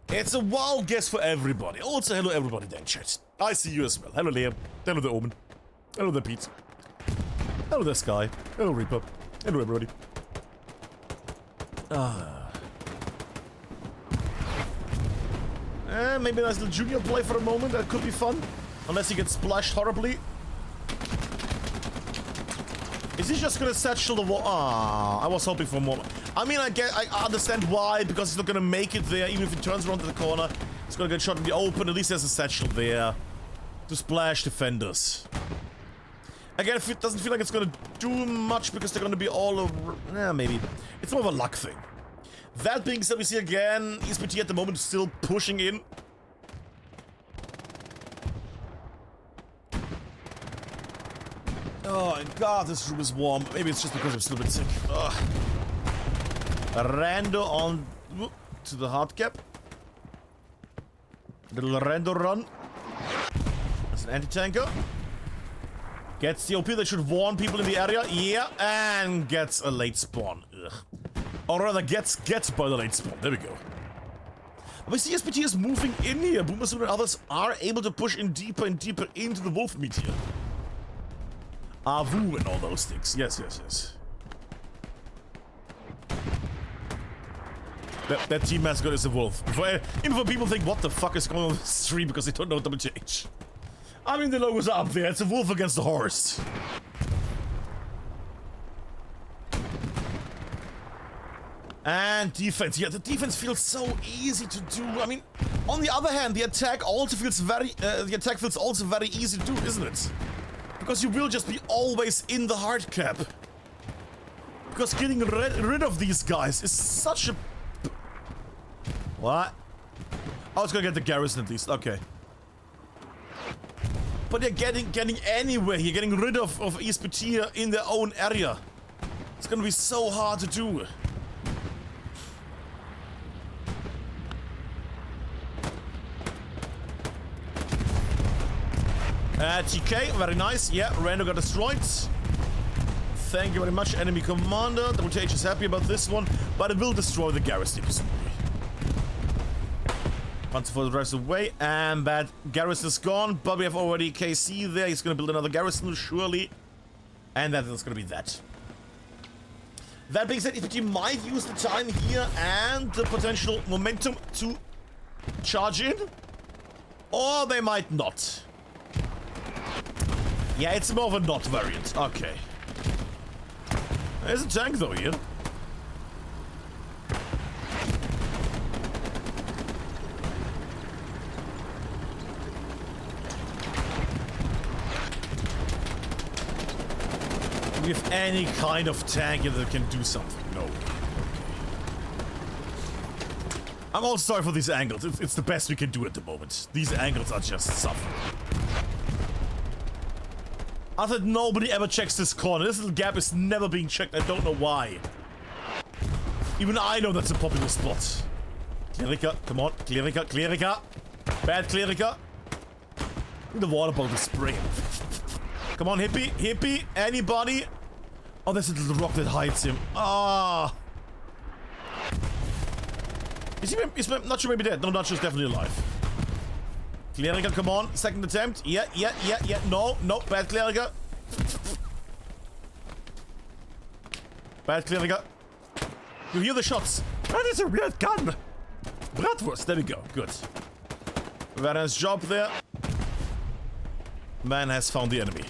It's a wild guess for everybody. Also, hello everybody then, chat. I see you as well. Hello Liam. Hello the Omen. Hello the Pete. Hello the Sky. Hello Reaper. Hello everybody. Maybe a nice little junior play for a moment. That could be fun. Unless he gets splashed horribly. Is he just gonna satchel the wall? Ah, I was hoping for more. I mean, I understand why, because he's not gonna make it there. Even if he turns around to the corner, he's gonna get shot in the open. At least there's a satchel there to splash defenders. Again, it doesn't feel like it's gonna do much because they're gonna be all over. Yeah, maybe. It's more of a luck thing. That being said, we see again ESPT at the moment still pushing in. Oh my god, this room is warm. Maybe it's just because I'm still a bit sick. Ugh. Rando on to the hard cap. Little Rando run. That's an anti-tanker. Gets the OP that should warn people in the area. Yeah, and gets a late spawn. Ugh. Or rather, gets by the late spawn. There we go. But ESPT is moving in here. Boomersoon and others are able to push in deeper and deeper into the wolf meat here. Avu and all those things. Yes, yes, yes. That team mascot is a wolf. Even when people think, what the fuck is going on the stream because they don't know WTH. I mean, the logos are up there. It's a wolf against a horse. And defense. Yeah, the defense feels so easy to do. I mean, on the other hand, the attack also feels very easy to do, isn't it? Because you will just be always in the hard cap. Because getting rid of these guys is such a... What? I was gonna get the garrison at least. Okay. But you're getting anywhere. You're getting rid of ESPT in their own area. It's gonna be so hard to do. TK, very nice. Yeah, Rando got destroyed. Thank you very much, enemy commander. WTH is happy about this one, but it will destroy the garrison. Once for the drives away, and that garrison is gone. But we have already KC there. He's gonna build another garrison, surely. And that is gonna be that. That being said, ESPT might use the time here and the potential momentum to charge in. Or they might not. Yeah, it's more of a not variant. Okay. There's a tank though here. Do we have any kind of tank that can do something? No. Okay. I'm also sorry for these angles. It's the best we can do at the moment. These angles are just suffering. I thought nobody ever checks this corner. This little gap is never being checked. I don't know why. Even I know that's a popular spot. Clerica, come on. Clerica, Clerica. Bad Clerica. The water bottle is spraying. Come on, Hippie, Hippie. Anybody? Oh, there's a little rock that hides him. Ah. He's not sure, maybe dead. No, not sure, he's definitely alive. Clerica, come on. Second attempt. Yeah. No, bad Clerica. Bad Clerica. You hear the shots. That is a weird gun. Bratwurst. There we go. Good. Very nice job there. Man has found the enemy.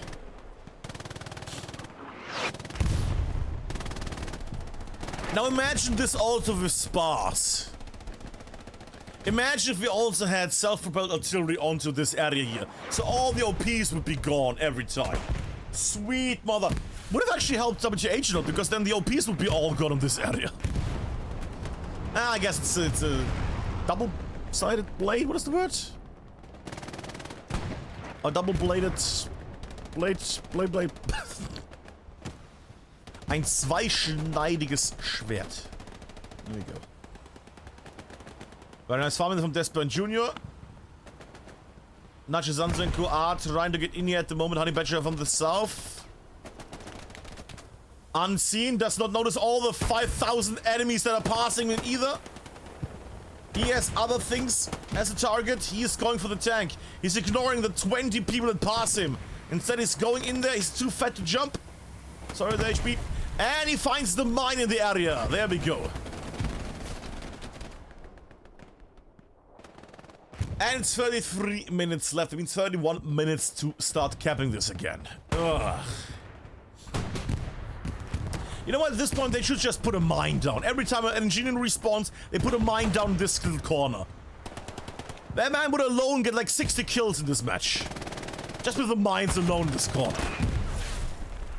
Now imagine this also with spars. Imagine if we also had self-propelled artillery onto this area here. So all the OPs would be gone every time. Sweet mother. Would have actually helped WTH though, because then the OPs would be all gone in this area. I guess it's a double-sided blade. What is the word? A double-bladed blade. Ein zweischneidiges Schwert. There we go. Very nice farming from Despawn Jr. Nacho Zanzenko are trying to get in here at the moment. Honey Badger from the south. Unseen, does not notice all the 5,000 enemies that are passing him either. He has other things as a target. He is going for the tank. He's ignoring the 20 people that pass him. Instead, he's going in there. He's too fat to jump. Sorry, the HP. And he finds the mine in the area. There we go. And it's 33 minutes left. It means 31 minutes to start capping this again. Ugh. You know what? At this point, they should just put a mine down. Every time an engineer respawns, they put a mine down in this little corner. That man would alone get like 60 kills in this match. Just with the mines alone in this corner.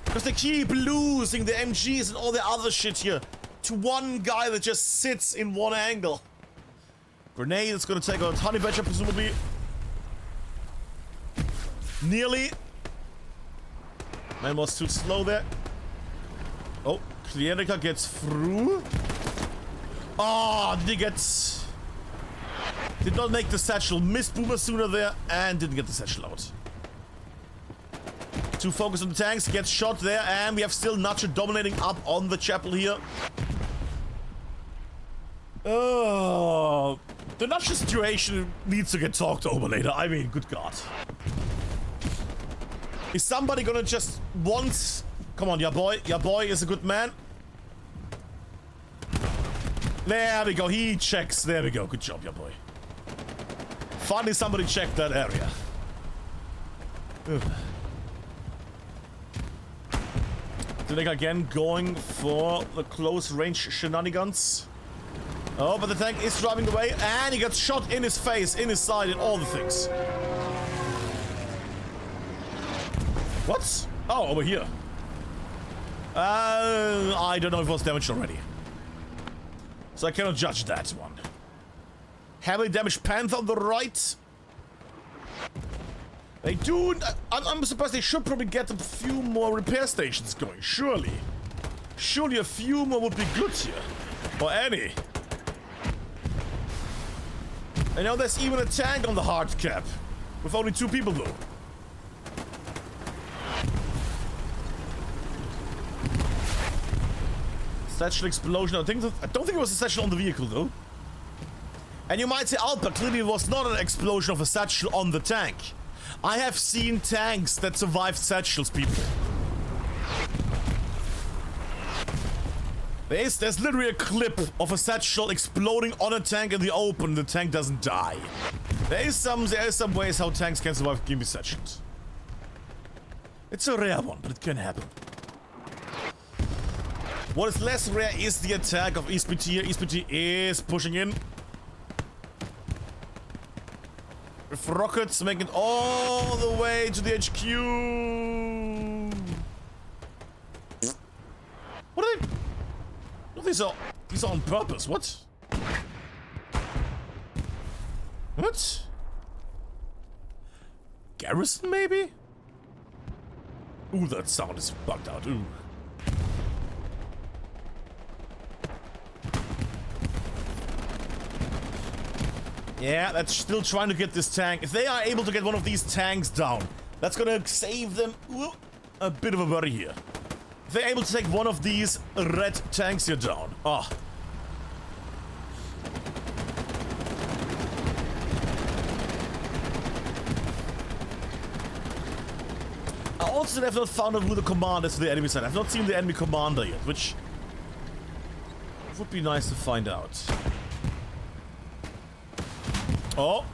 Because they keep losing the MGs and all the other shit here to one guy that just sits in one angle. Grenade is going to take out Honey Badger, presumably. Nearly. Man was too slow there. Oh, Kleriker gets through. Oh, did he get... Did not make the satchel. Missed Boomer sooner there and didn't get the satchel out. Too focused on the tanks. Gets shot there and we have still Nacho dominating up on the chapel here. Oh, the Nacho situation needs to get talked over later. I mean, good God. Is somebody gonna just once... Come on, your boy is a good man. There we go, he checks. There we go, good job, your boy. Finally somebody checked that area. Ugh. Dinek again going for the close range shenanigans. Oh, but the tank is driving away and he gets shot in his face, in his side, in all the things. What? Oh, over here. I don't know if it was damaged already. So I cannot judge that one. Heavily damaged Panther on the right. They do... I'm surprised they should probably get a few more repair stations going, surely. Surely a few more would be good here. Or any. I know there's even a tank on the hard cap. With only 2 people though. Satchel explosion. I don't think it was a satchel on the vehicle though. And you might say, Alpa, clearly it was not an explosion of a satchel on the tank. I have seen tanks that survived satchels, people. There's literally a clip of a satchel exploding on a tank in the open. The tank doesn't die. There is some ways how tanks can survive gimme satchels. It's a rare one, but it can happen. What is less rare is the attack of ESPT here. ESPT is pushing in. With rockets making it all the way to the HQ. What are they? No, these are on purpose. What? What? Garrison, maybe? Ooh, that sound is bugged out. Ooh. Yeah, that's still trying to get this tank. If they are able to get one of these tanks down, that's gonna save them a bit of a worry here. If they're able to take one of these red tanks here down. Oh. I also have not found out who the commander is to the enemy side. I've not seen the enemy commander yet, which would be nice to find out. Oh,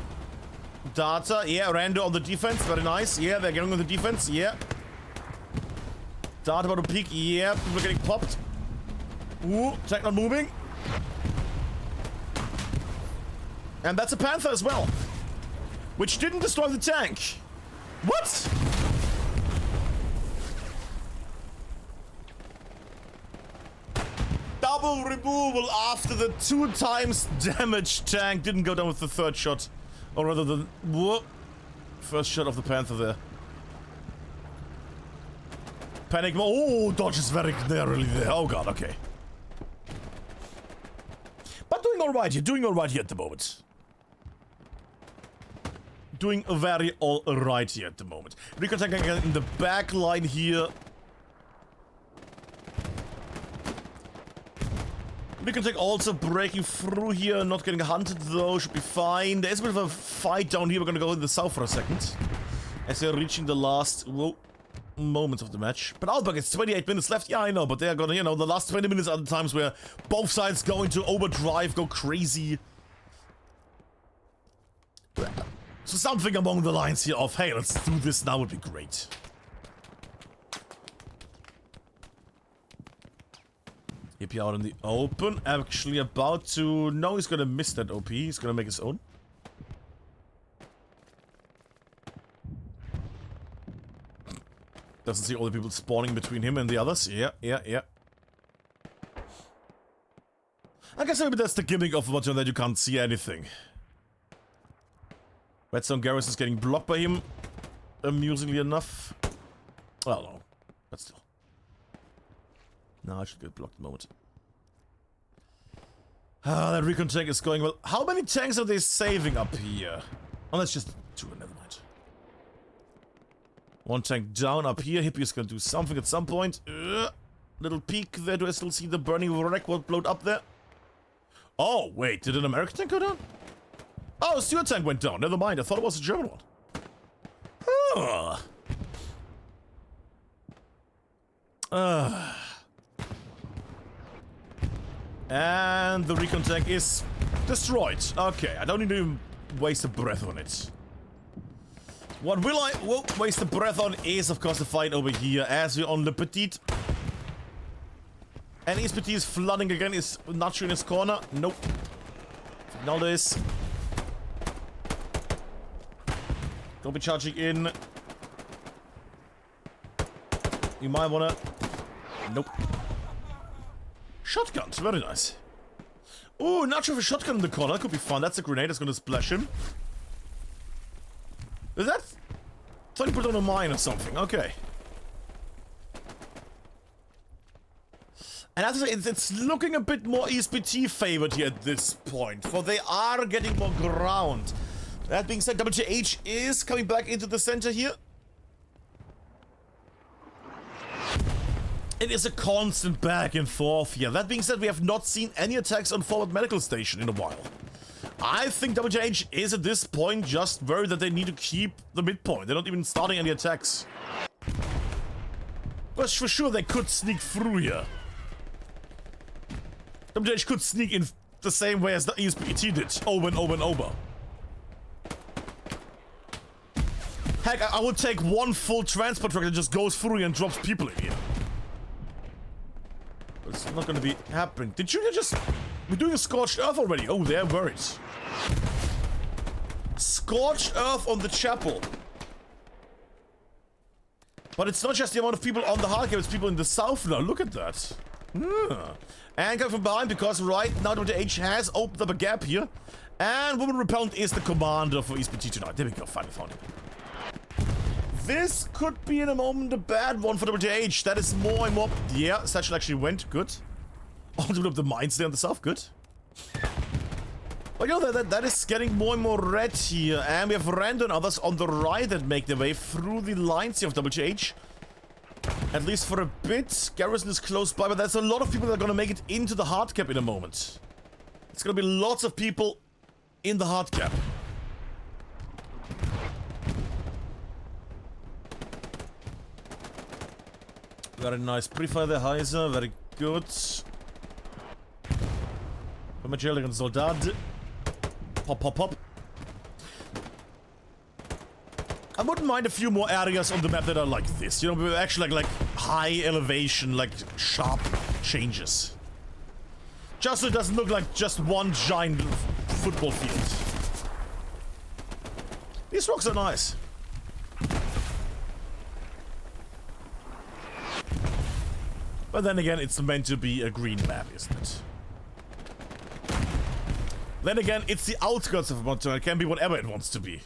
Data, yeah, Rando on the defense, very nice. Yeah, they're getting on the defense, yeah. Data about to peek, yeah, people are getting popped. Ooh, tank not moving. And that's a Panther as well, which didn't destroy the tank. What? Double removal after the 2 times damaged tank didn't go down with the 3rd shot. Or rather the first shot of the Panther there. Panic mode. Oh, dodge is very narrowly there. Oh god, okay. But doing alright here. Doing alright here at the moment. Doing very alright here at the moment. Recon tank again in the back line here. We can take also breaking through here, not getting hunted though, should be fine. There's a bit of a fight down here, we're gonna go in the south for a second. As they're reaching the last moments of the match. But Outback, it's 28 minutes left, yeah I know, but they're gonna, you know, the last 20 minutes are the times where both sides go into overdrive, go crazy. So something along the lines here of, hey, let's do this now would be great. Hippie out in the open, actually about to... No, he's gonna miss that OP, he's gonna make his own. Doesn't see all the people spawning between him and the others. Yeah. I guess maybe that's the gimmick of what that you can't see anything. Redstone Garrus is getting blocked by him, amusingly enough. Well, no. But still. No, I should get blocked the moment. Ah, that recon tank is going well. How many tanks are they saving up here? Oh, that's just 2, never mind. 1 tank down up here. Hippie is gonna do something at some point. Little peek there. Do I still see the burning wreck what blowed up there? Oh, wait. Did an American tank go down? Oh, a Stuart tank went down. Never mind. I thought it was a German one. And the recon tank is destroyed. Okay, I don't need to waste a breath on it. What will I waste a breath on is, of course, the fight over here as we're on Le Petit. And ESPT is flooding again, is not sure in his corner. Nope. Now this. Don't be charging in. You might wanna... Nope. Shotguns, very nice. Oh, not sure if a shotgun in the corner. That could be fun. That's a grenade that's gonna splash him. Is that... I thought he put on a mine or something. Okay. And as I say, it's looking a bit more ESPT favored here at this point, for they are getting more ground. That being said, WTH is coming back into the center here. It is a constant back and forth here. That being said, we have not seen any attacks on forward medical station in a while. I think WTH is at this point just worried that they need to keep the midpoint. They're not even starting any attacks. But for sure they could sneak through here. WTH could sneak in the same way as the ESPT did, over and over and over. Heck, I would take one full transport truck that just goes through here and drops people in here. But it's not gonna be happening. Did you just... We're doing a Scorched Earth already. Oh, they're worried. Scorched Earth on the chapel. But it's not just the amount of people on the hard game, it's people in the south now. Look at that. And coming from behind, because right now WTH has opened up a gap here. And Woman Repellent is the commander for ESPT tonight. There we go, finally found him. This could be in a moment a bad one for WTH. That is more and more... Yeah, Satchel actually went. Good. Ultimate up the mines there on the south. Good. But you know, that is getting more and more red here. And we have Rand and others on the right that make their way through the lines here of WTH. At least for a bit. Garrison is close by, but there's a lot of people that are going to make it into the hard cap in a moment. It's going to be lots of people in the hard cap. Very nice pre-fire there, Heiser. Very good. Vermagelian Soldat. Pop, pop, pop. I wouldn't mind a few more areas on the map that are like this. You know, actually like high elevation, like sharp changes. Just so it doesn't look like just one giant football field. These rocks are nice. But then again, it's meant to be a green map, isn't it? Then again, it's the outskirts of Mortain. It can be whatever it wants to be.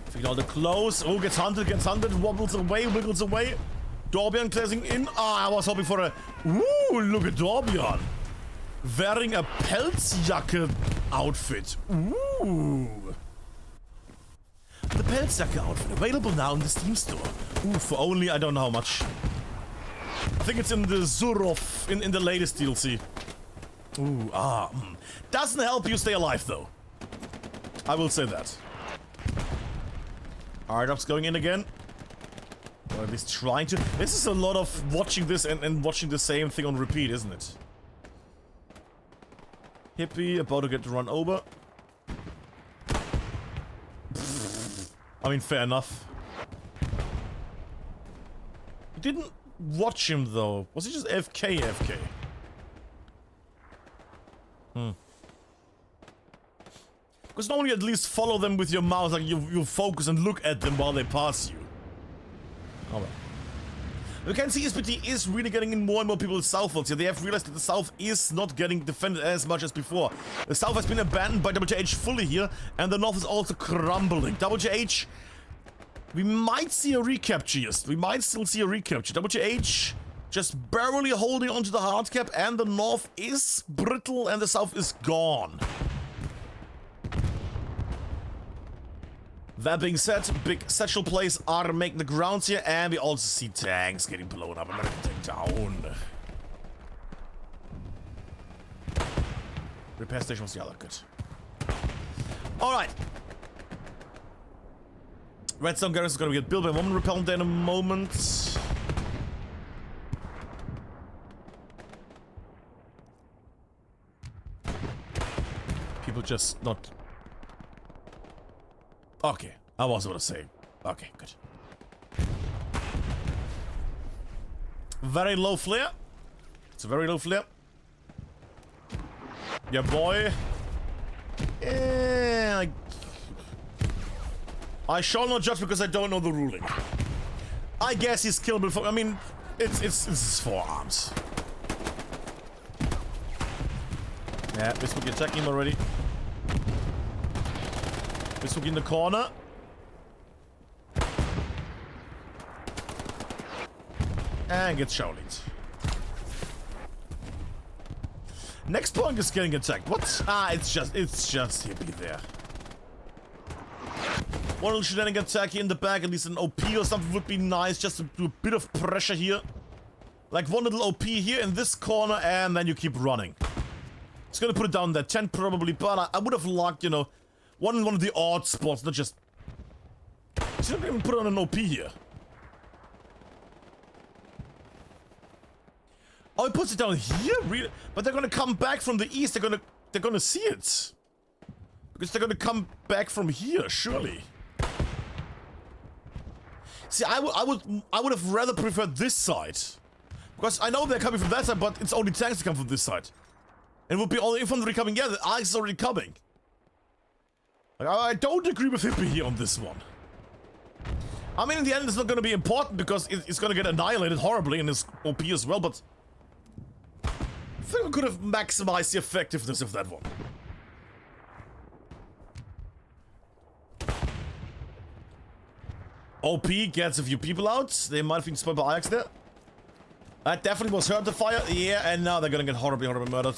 Figure out the close. Oh, gets hunted, wobbles away, wiggles away. Dorbian closing in. Ah, I was hoping for a... Ooh, look at Dorbian. Wearing a Pelzjacke outfit. Ooh. The Pelzjacke outfit, available now in the Steam store. Ooh, for only, I don't know how much. I think it's in the Zurov, in the latest DLC. Ooh, Doesn't help you stay alive, though. I will say that. Ardop's going in again. Or at least trying to. This is a lot of watching this and watching the same thing on repeat, isn't it? Hippie, about to get run over. I mean, fair enough. You didn't watch him, though. Was he just AFK? Because normally at least follow them with your mouse, like you focus and look at them while they pass you. Oh well. We can see ESPT is really getting in more and more people southwards here. They have realized that the south is not getting defended as much as before. The south has been abandoned by WTH fully here, and the north is also crumbling. WTH, we might see a recapture, yes. We might still see a recapture. WTH just barely holding onto the hard cap, and the north is brittle and the south is gone. That being said, big satchel plays are making the grounds here, and we also see tanks getting blown up. American tank down. Repair station was the other, good. Alright. Redstone garrison is gonna get built by woman repellent in a moment. People just not... Okay, I was about to say. Okay, good. Very low flare. It's a very low flare. Yeah, boy. Yeah, I shall not judge because I don't know the ruling. I guess he's killable for... I mean, it's his forearms. Yeah, this would be attacking him already. This will be in the corner. And gets Shaolins. Next point is getting attacked. What? Ah, it's just hippie there. One little shenanigan attack here in the back, at least an OP or something would be nice, just to do a bit of pressure here. Like one little OP here in this corner, and then you keep running. It's gonna put it down that 10 probably, but I would have liked, you know, one of the odd spots, not just... He's not even put on an OP here. Oh, he puts it down here? Really? But they're gonna come back from the east, they're gonna see it. Because they're gonna come back from here, surely. See, I would have rather preferred this side. Because I know they're coming from that side, but it's only tanks that come from this side. And it would be all infantry coming, yeah, the ice is already coming. Like, I don't agree with Hippie here on this one. I mean, in the end, it's not going to be important because it's going to get annihilated horribly in his OP as well, but... I think we could have maximized the effectiveness of that one. OP gets a few people out. They might have been spoiled by Ajax there. That definitely was hurt the fire. Yeah, and now they're going to get horribly murdered.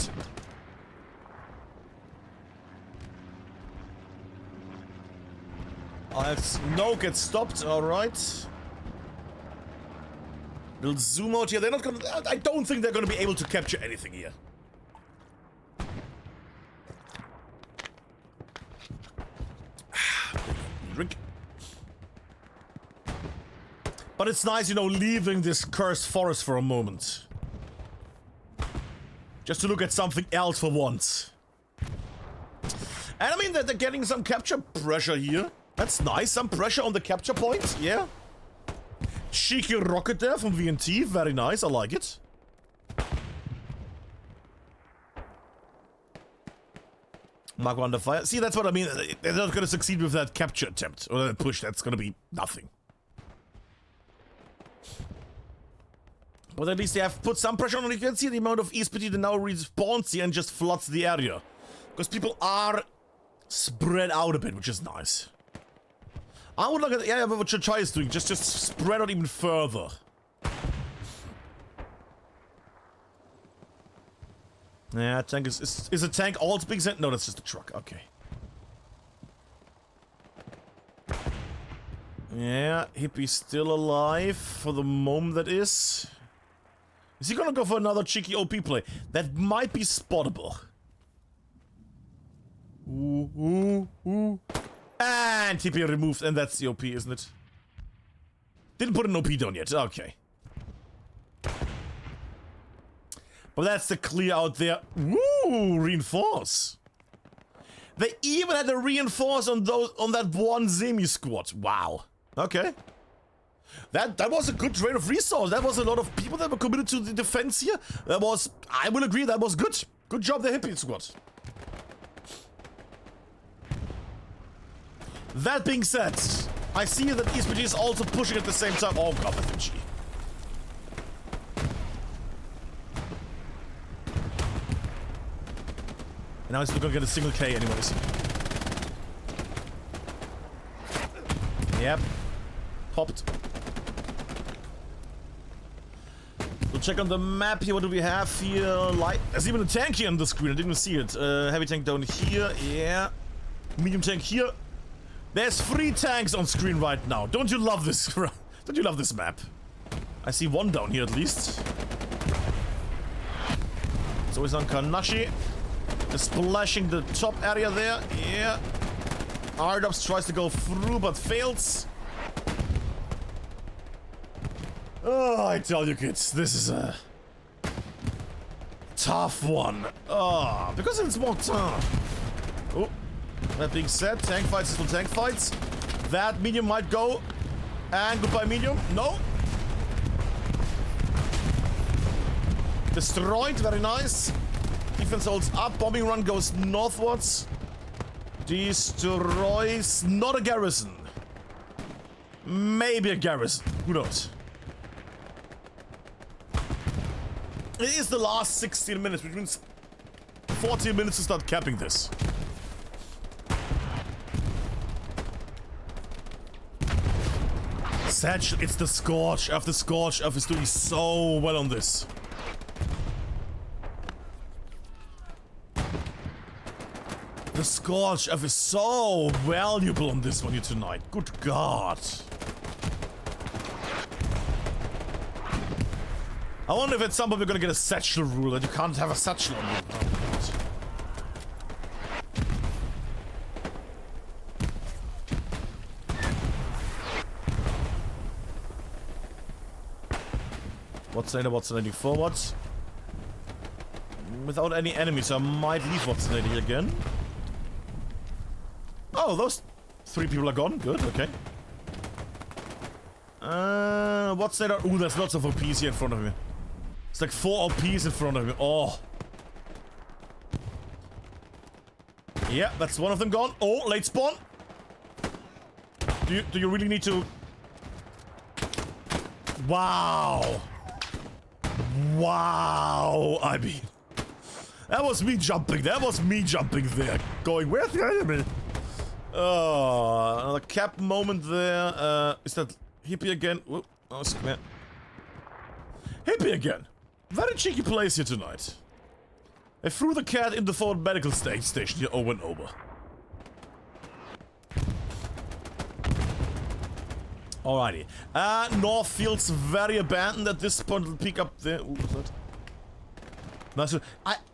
No, gets stopped, alright. We'll zoom out here. They're not gonna... I don't think they're gonna be able to capture anything here. Drink. But it's nice, you know, leaving this cursed forest for a moment. Just to look at something else for once. And I mean that they're getting some capture pressure here. That's nice, some pressure on the capture point, yeah. Cheeky rocket there from VNT, very nice, I like it. Mark under fire. See, that's what I mean, they're not gonna succeed with that capture attempt, or that push, that's gonna be nothing. But at least they have put some pressure on, and you can see the amount of ESPT that now respawns here and just floods the area. Because people are spread out a bit, which is nice. I would look at, yeah, what Chai is doing, just spread out even further. Yeah, tank is a tank all being sent? No, that's just a truck, okay. Yeah, Hippie's still alive for the moment that is. Is he gonna go for another cheeky OP play? That might be spottable. Ooh, ooh, ooh. And TP removed, and that's the OP, isn't it? Didn't put an OP down yet, okay. But that's the clear out there. Woo! Reinforce. They even had a reinforce on that one Zemi squad. Wow. Okay. That was a good drain of resource. That was a lot of people that were committed to the defense here. That was, I will agree, that was good. Good job, the Hippie squad. That being said, I see that ESPT is also pushing at the same time. Oh god, FMG. And now he's not gonna get a single K anyways. Yep. Popped. We'll check on the map here. What do we have here? Light. There's even a tank here on the screen. I didn't see it. Heavy tank down here. Yeah. Medium tank here. There's 3 tanks on screen right now. Don't you love this? Don't you love this map? I see 1 down here at least. So he's on Kanashi. Just splashing the top area there. Yeah. Ardops tries to go through but fails. Oh, I tell you kids, this is a tough one. Oh, because it's Mortain. Oh, that being said, tank fights is still tank fights. That medium might go. And goodbye medium. No. Destroyed, very nice. Defense holds up, bombing run goes northwards. Destroys, not a garrison. Maybe a garrison, who knows. It is the last 16 minutes, which means 14 minutes to start capping this. Satch, it's the Scorch. After Scorch, F is doing so well on this. The Scorch F is so valuable on this one here tonight. Good God. I wonder if at some point we're gonna get a satchel rule that you can't have a satchel on you. Oh, What's heading forward? Without any enemies, I might leave what's heading again. Oh, those 3 people are gone. Good, okay. What's that? Ooh, there's lots of OPs here in front of me. It's like 4 OPs in front of me. Oh. Yeah, that's one of them gone. Oh, late spawn. Do you really need to? Wow. Wow. I mean, that was me jumping. That was me jumping there. Going, where's the enemy? Oh, another cap moment there. Is that Hippie again? Whoop. Oh, square. Hippie again. Very cheeky place here tonight. They threw the cat in the forward medical station here over and over. Alrighty. North feels very abandoned at this point. We'll peek up there. Ooh, what's that? Nice.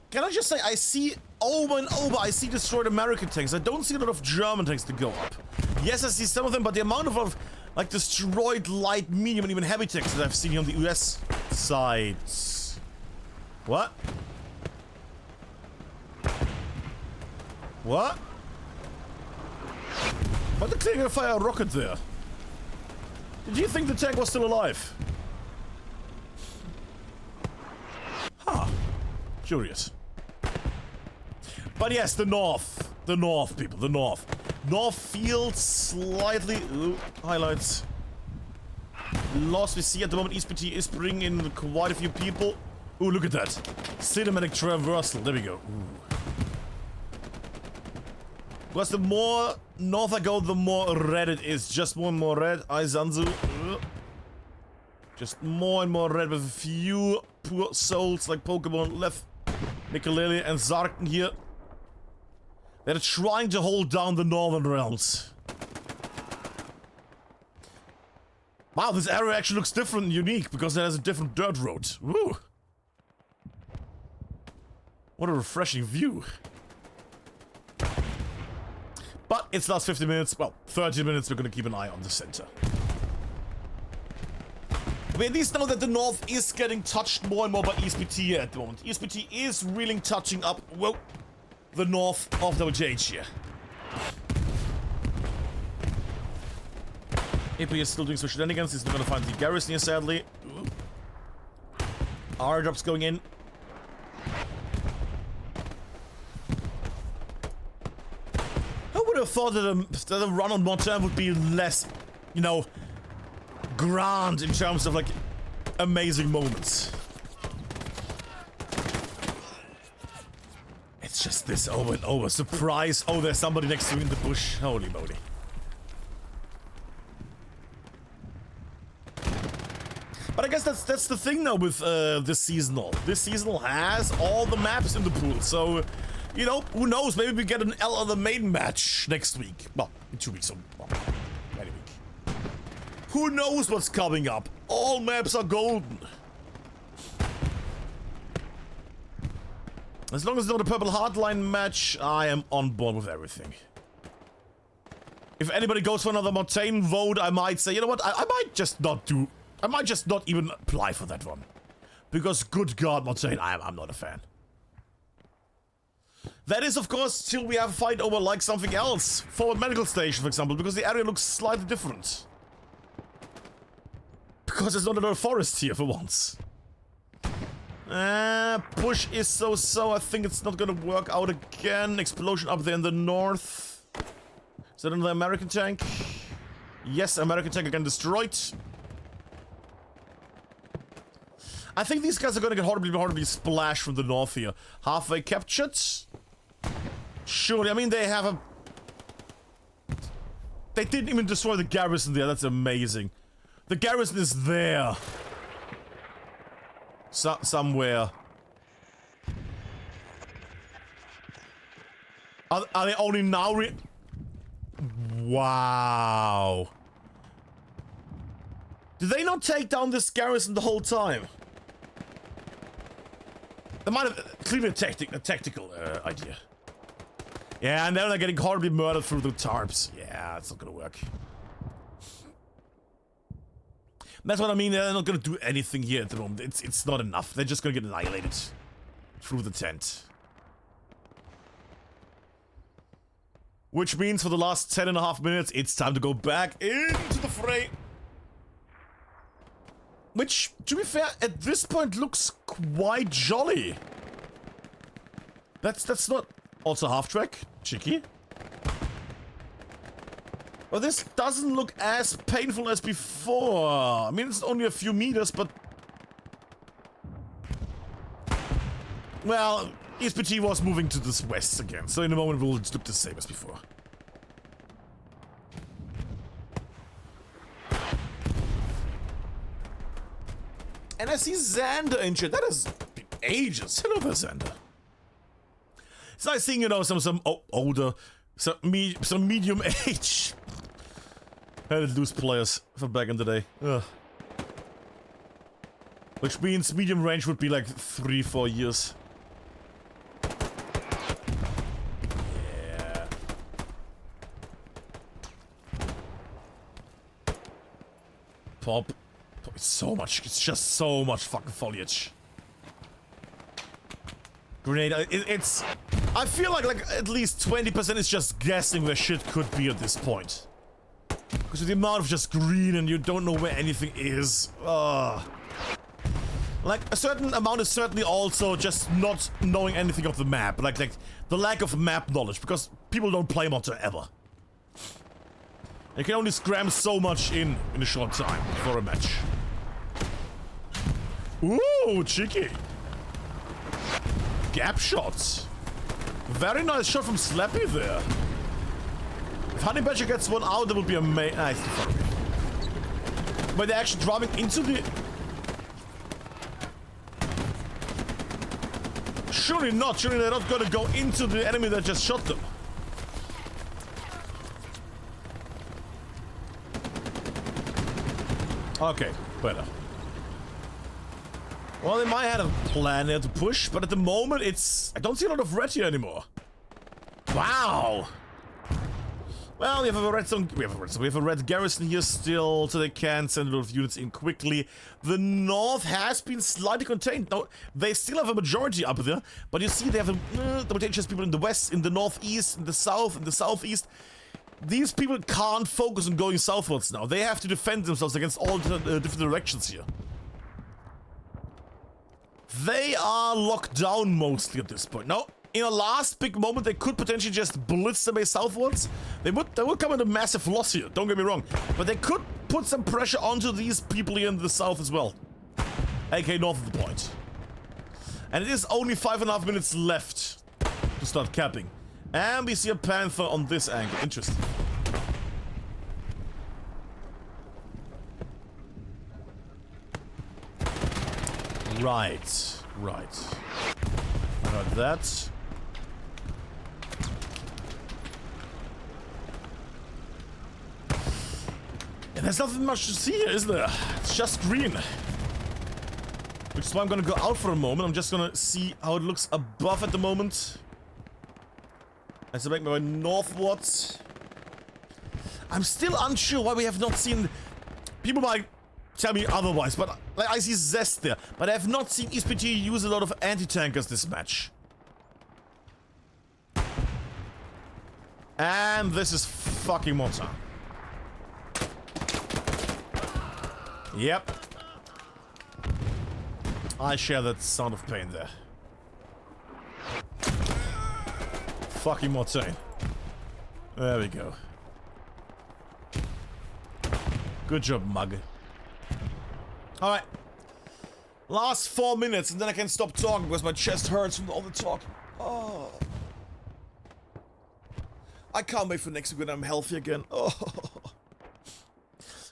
Can I just say, I see over and over, I see destroyed American tanks. I don't see a lot of German tanks to go up. Yes, I see some of them, but the amount of like destroyed light, medium, and even heavy tanks that I've seen here on the US side. What? What? Why did they fire a rocket there? Did you think the tank was still alive? Huh. Curious. But yes, the north. The north, people. The north. North feels slightly... Ooh, highlights. Lost we see at the moment. ESPT is bringing in quite a few people. Ooh, look at that. Cinematic traversal. There we go. Ooh. Because the more north I go, the more red it is. Just more and more red. Aizanzu. Just more and more red with a few poor souls like Pokemon left. Nicolele and Zarken here. They're trying to hold down the northern realms. Wow, this area actually looks different and unique because it has a different dirt road. Woo! What a refreshing view. But it's last 50 minutes, well, 30 minutes, we're gonna keep an eye on the center. We at least know that the north is getting touched more and more by ESPT at the moment. ESPT is really touching up, well, the north of WTH here. AP is still doing some shenanigans, he's not gonna find the garrison here, sadly. R-drops going in. I would have thought that a run on Mortain would be less, you know, grand in terms of like amazing moments. It's just this over and over. Surprise! Oh, there's somebody next to me in the bush. Holy moly. But I guess that's the thing now with this seasonal. This seasonal has all the maps in the pool, so you know, who knows? Maybe we get an L on the main match next week. Well, in 2 weeks, so well, any week. Who knows what's coming up? All maps are golden. As long as it's not a purple hardline match, I am on board with everything. If anybody goes for another Mortain vote, I might say, you know what? I might just not do. I might just not even apply for that one. Because, good God, Mortain, I'm not a fan. That is, of course, till we have a fight over, like, something else. Forward medical station, for example, because the area looks slightly different. Because there's not a lot of forest here, for once. Push is so-so. I think it's not gonna work out again. Explosion up there in the north. Is that another American tank? Yes, American tank again destroyed. I think these guys are gonna get horribly splashed from the north here. Halfway captured. Surely, I mean, they have a... They didn't even destroy the garrison there, that's amazing. The garrison is there. Somewhere. Are they only now Wow. Did they not take down this garrison the whole time? They might have clearly a tactical idea. Yeah, and then they're getting horribly murdered through the tarps. Yeah, it's not gonna work. That's what I mean, they're not gonna do anything here at the moment. It's not enough. They're just gonna get annihilated through the tent. Which means for the last 10.5 minutes, it's time to go back into the fray. Which, to be fair, at this point looks quite jolly. That's not also half track, cheeky. Well, this doesn't look as painful as before. I mean, it's only a few meters, but... Well, ESPT was moving to this west again, so in a moment we'll just look the same as before. And I see Xander injured. That has been ages. Hello there, Xander. It's nice seeing, you know, some older, some medium age. Had loose players from back in the day. Ugh. Which means medium range would be like 3-4 years. Yeah. Pop. It's so much. It's just so much fucking foliage. Grenade. It's. I feel like at least 20% is just guessing where shit could be at this point. Because with the amount of just green and you don't know where anything is. Like, a certain amount is certainly also just not knowing anything of the map. Like the lack of map knowledge. Because people don't play Mortain ever. You can only scram so much in a short time for a match. Ooh, cheeky. Gap shots. Very nice shot from Slappy there. If Honey Badger gets one out, that would be amazing. Nice. But they're actually driving into the... Surely not. Surely they're not gonna go into the enemy that just shot them. Okay, better. Well, they might have a plan there to push, but at the moment it's... I don't see a lot of red here anymore. Wow! Well, we have a red zone... We have a red garrison here still, so they can send a lot of units in quickly. The north has been slightly contained. No, they still have a majority up there, but you see they have the WTH people in the west, in the northeast, in the south, in the southeast. These people can't focus on going southwards now. They have to defend themselves against all the different directions here. They are locked down mostly at this point. Now, in a last big moment, they could potentially just blitz their way southwards. They would come at a massive loss here, don't get me wrong. But they could put some pressure onto these people here in the south as well. AK north of the point. And it is only 5.5 minutes left to start capping. And we see a Panther on this angle. Interesting. Right. Right. I heard that. And there's nothing much to see here, is there? It's just green. Which is why I'm gonna go out for a moment. I'm just gonna see how it looks above at the moment. As I make my way northwards. I'm still unsure why we have not seen... People might tell me otherwise, but like, I see Zest there. But I have not seen ESPT use a lot of anti-tankers this match. And this is fucking Mortain. Yep. I share that sound of pain there. Fucking Mortain. There we go. Good job, mug. Alright. Last 4 minutes and then I can stop talking because my chest hurts from all the talking. Oh. I can't wait for next week when I'm healthy again. Oh.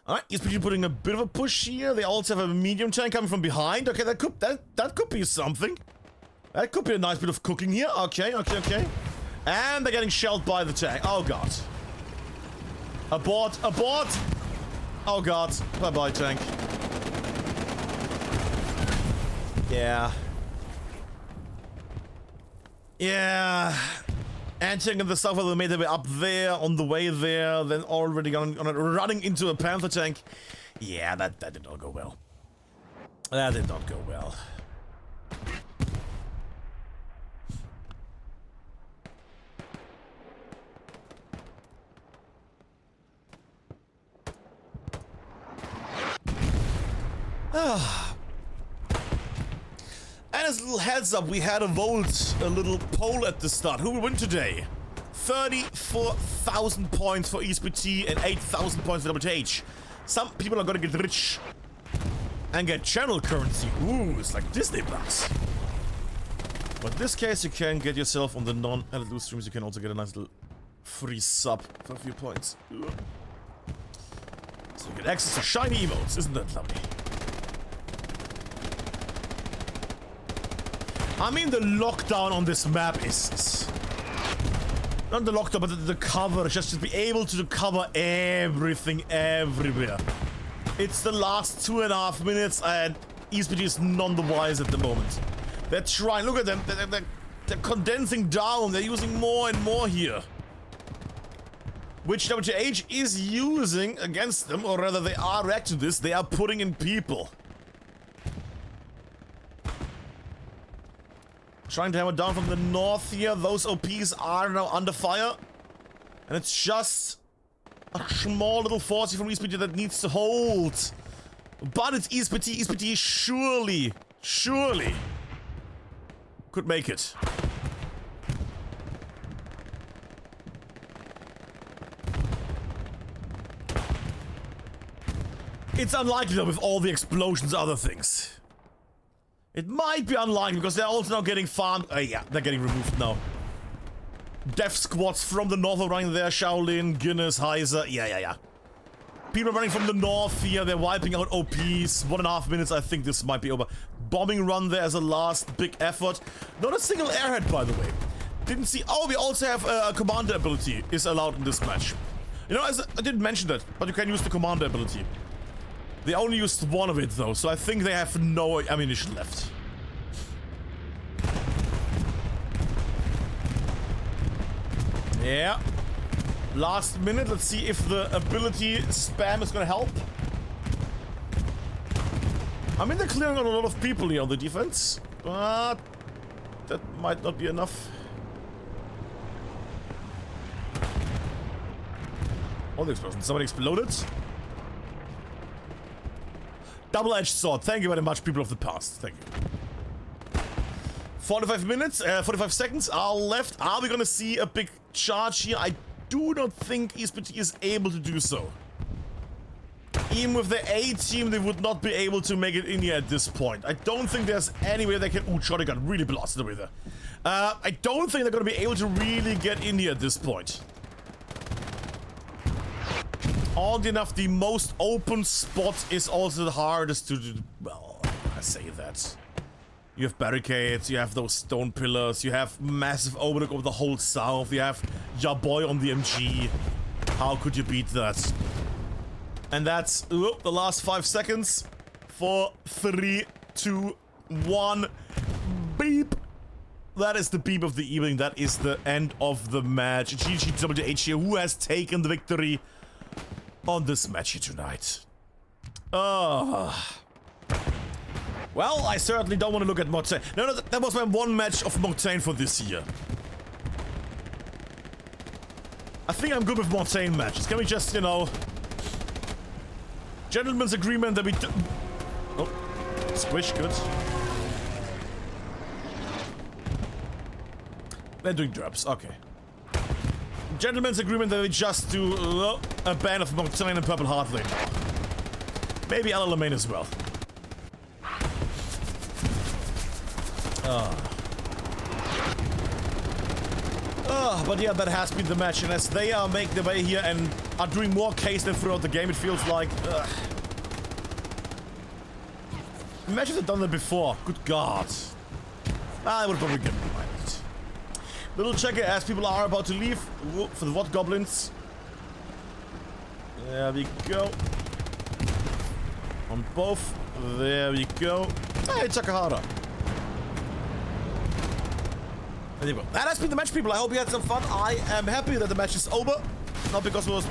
Alright, ESPT putting a bit of a push here. They also have a medium tank coming from behind. Okay, that could be something. That could be a nice bit of cooking here. Okay. And they're getting shelled by the tank. Oh god. Abort! Oh god. Bye-bye, tank. Yeah. Anti-tank and the stuff they made their way up there, on the way there, then already running into a Panther tank. Yeah, that did not go well. That did not go well. And as a little heads up, we had a vote, a little poll at the start. Who will win today? 34,000 points for ESPT and 8,000 points for WTH. Some people are gonna get rich and get channel currency. Ooh, it's like Disney Plus. But in this case, you can get yourself on the non-edited loot streams. You can also get a nice little free sub for a few points. So you get access to shiny emotes. Isn't that lovely? I mean, the lockdown on this map is not the lockdown, but the cover, just to be able to cover everything everywhere. It's the last 2.5 minutes, and ESPT is none the wiser at the moment. They're trying, look at them, they're condensing down, they're using more and more here. Which WTH is using against them, or rather they are reacting to this, they are putting in people. Trying to hammer down from the north here. Those OPs are now under fire. And it's just a small little force from ESPT that needs to hold. But it's ESPT. ESPT surely could make it. It's unlikely though with all the explosions and other things. It might be unlikely because they're also now getting farmed. Yeah, they're getting removed now. Death squads from the north are running there. Shaolin, Guinness, Heiser. Yeah. People running from the north here. They're wiping out OPs. 1.5 minutes. I think this might be over. Bombing run there as a last big effort. Not a single airhead, by the way. Didn't see. Oh, we also have a commander ability is allowed in this match. You know, I didn't mention that, but you can use the commander ability. They only used one of it though, so I think they have no ammunition left. Yeah. Last minute, let's see if the ability spam is gonna help. I mean, they're clearing out a lot of people here on the defense, but that might not be enough. Oh, the explosion. Somebody exploded. Double-edged sword. Thank you very much, people of the past. Thank you. 45 minutes, 45 seconds are left. Are we gonna see a big charge here? I do not think ESPT is able to do so. Even with the A team, they would not be able to make it in here at this point. I don't think there's any way they can... Ooh, shotgun really blasted away there. I don't think they're gonna be able to really get in here at this point. Oddly enough, the most open spot is also the hardest to do. Well, I say that. You have barricades, you have those stone pillars, you have massive overlook over the whole south, you have your boy on the MG. How could you beat that? And that's the last 5 seconds. 4, 3, 2, 1. Beep. That is the beep of the evening. That is the end of the match. GG WTH here, who has taken the victory on this match here tonight. Well, I certainly don't want to look at Mortain. No, that was my one match of Mortain for this year. I think I'm good with Mortain matches. Can we just, you know... Gentleman's agreement that we do... Oh, squish, good. They're doing drops, okay. Gentleman's agreement that we just do a ban of Mortain and Purple Heart Lane. Maybe Ala Lamain as well. But yeah, that has been the match, and as they are making their way here and are doing more case than throughout the game, it feels like... Imagine they've done that before. Good God. I would probably get reminded. Little checker as people are about to leave for the What Goblins. There we go. On both. There we go. Hey, Takahara. There you go. That has been the match, people. I hope you had some fun. I am happy that the match is over. Not because it was...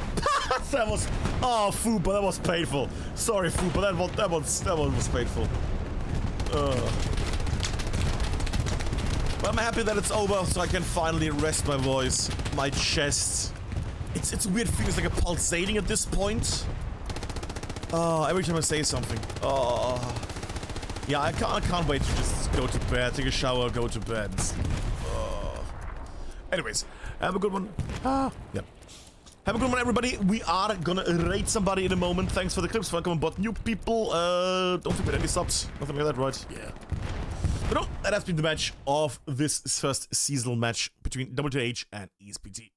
that was... Oh, Fu, but that was painful. Sorry, Fu, but that one was painful. But I'm happy that it's over, so I can finally rest my voice, my chest. It's a weird feeling. It's like a pulsating at this point. Every time I say something. Yeah, I can't wait to just go to bed, take a shower, go to bed. Anyways, have a good one. Yeah. Have a good one, everybody. We are gonna raid somebody in a moment. Thanks for the clips. Welcome on board, new people. Don't forget any subs. Nothing like that, right? Yeah. But no, that has been the match of this first seasonal match between WTH and ESPT.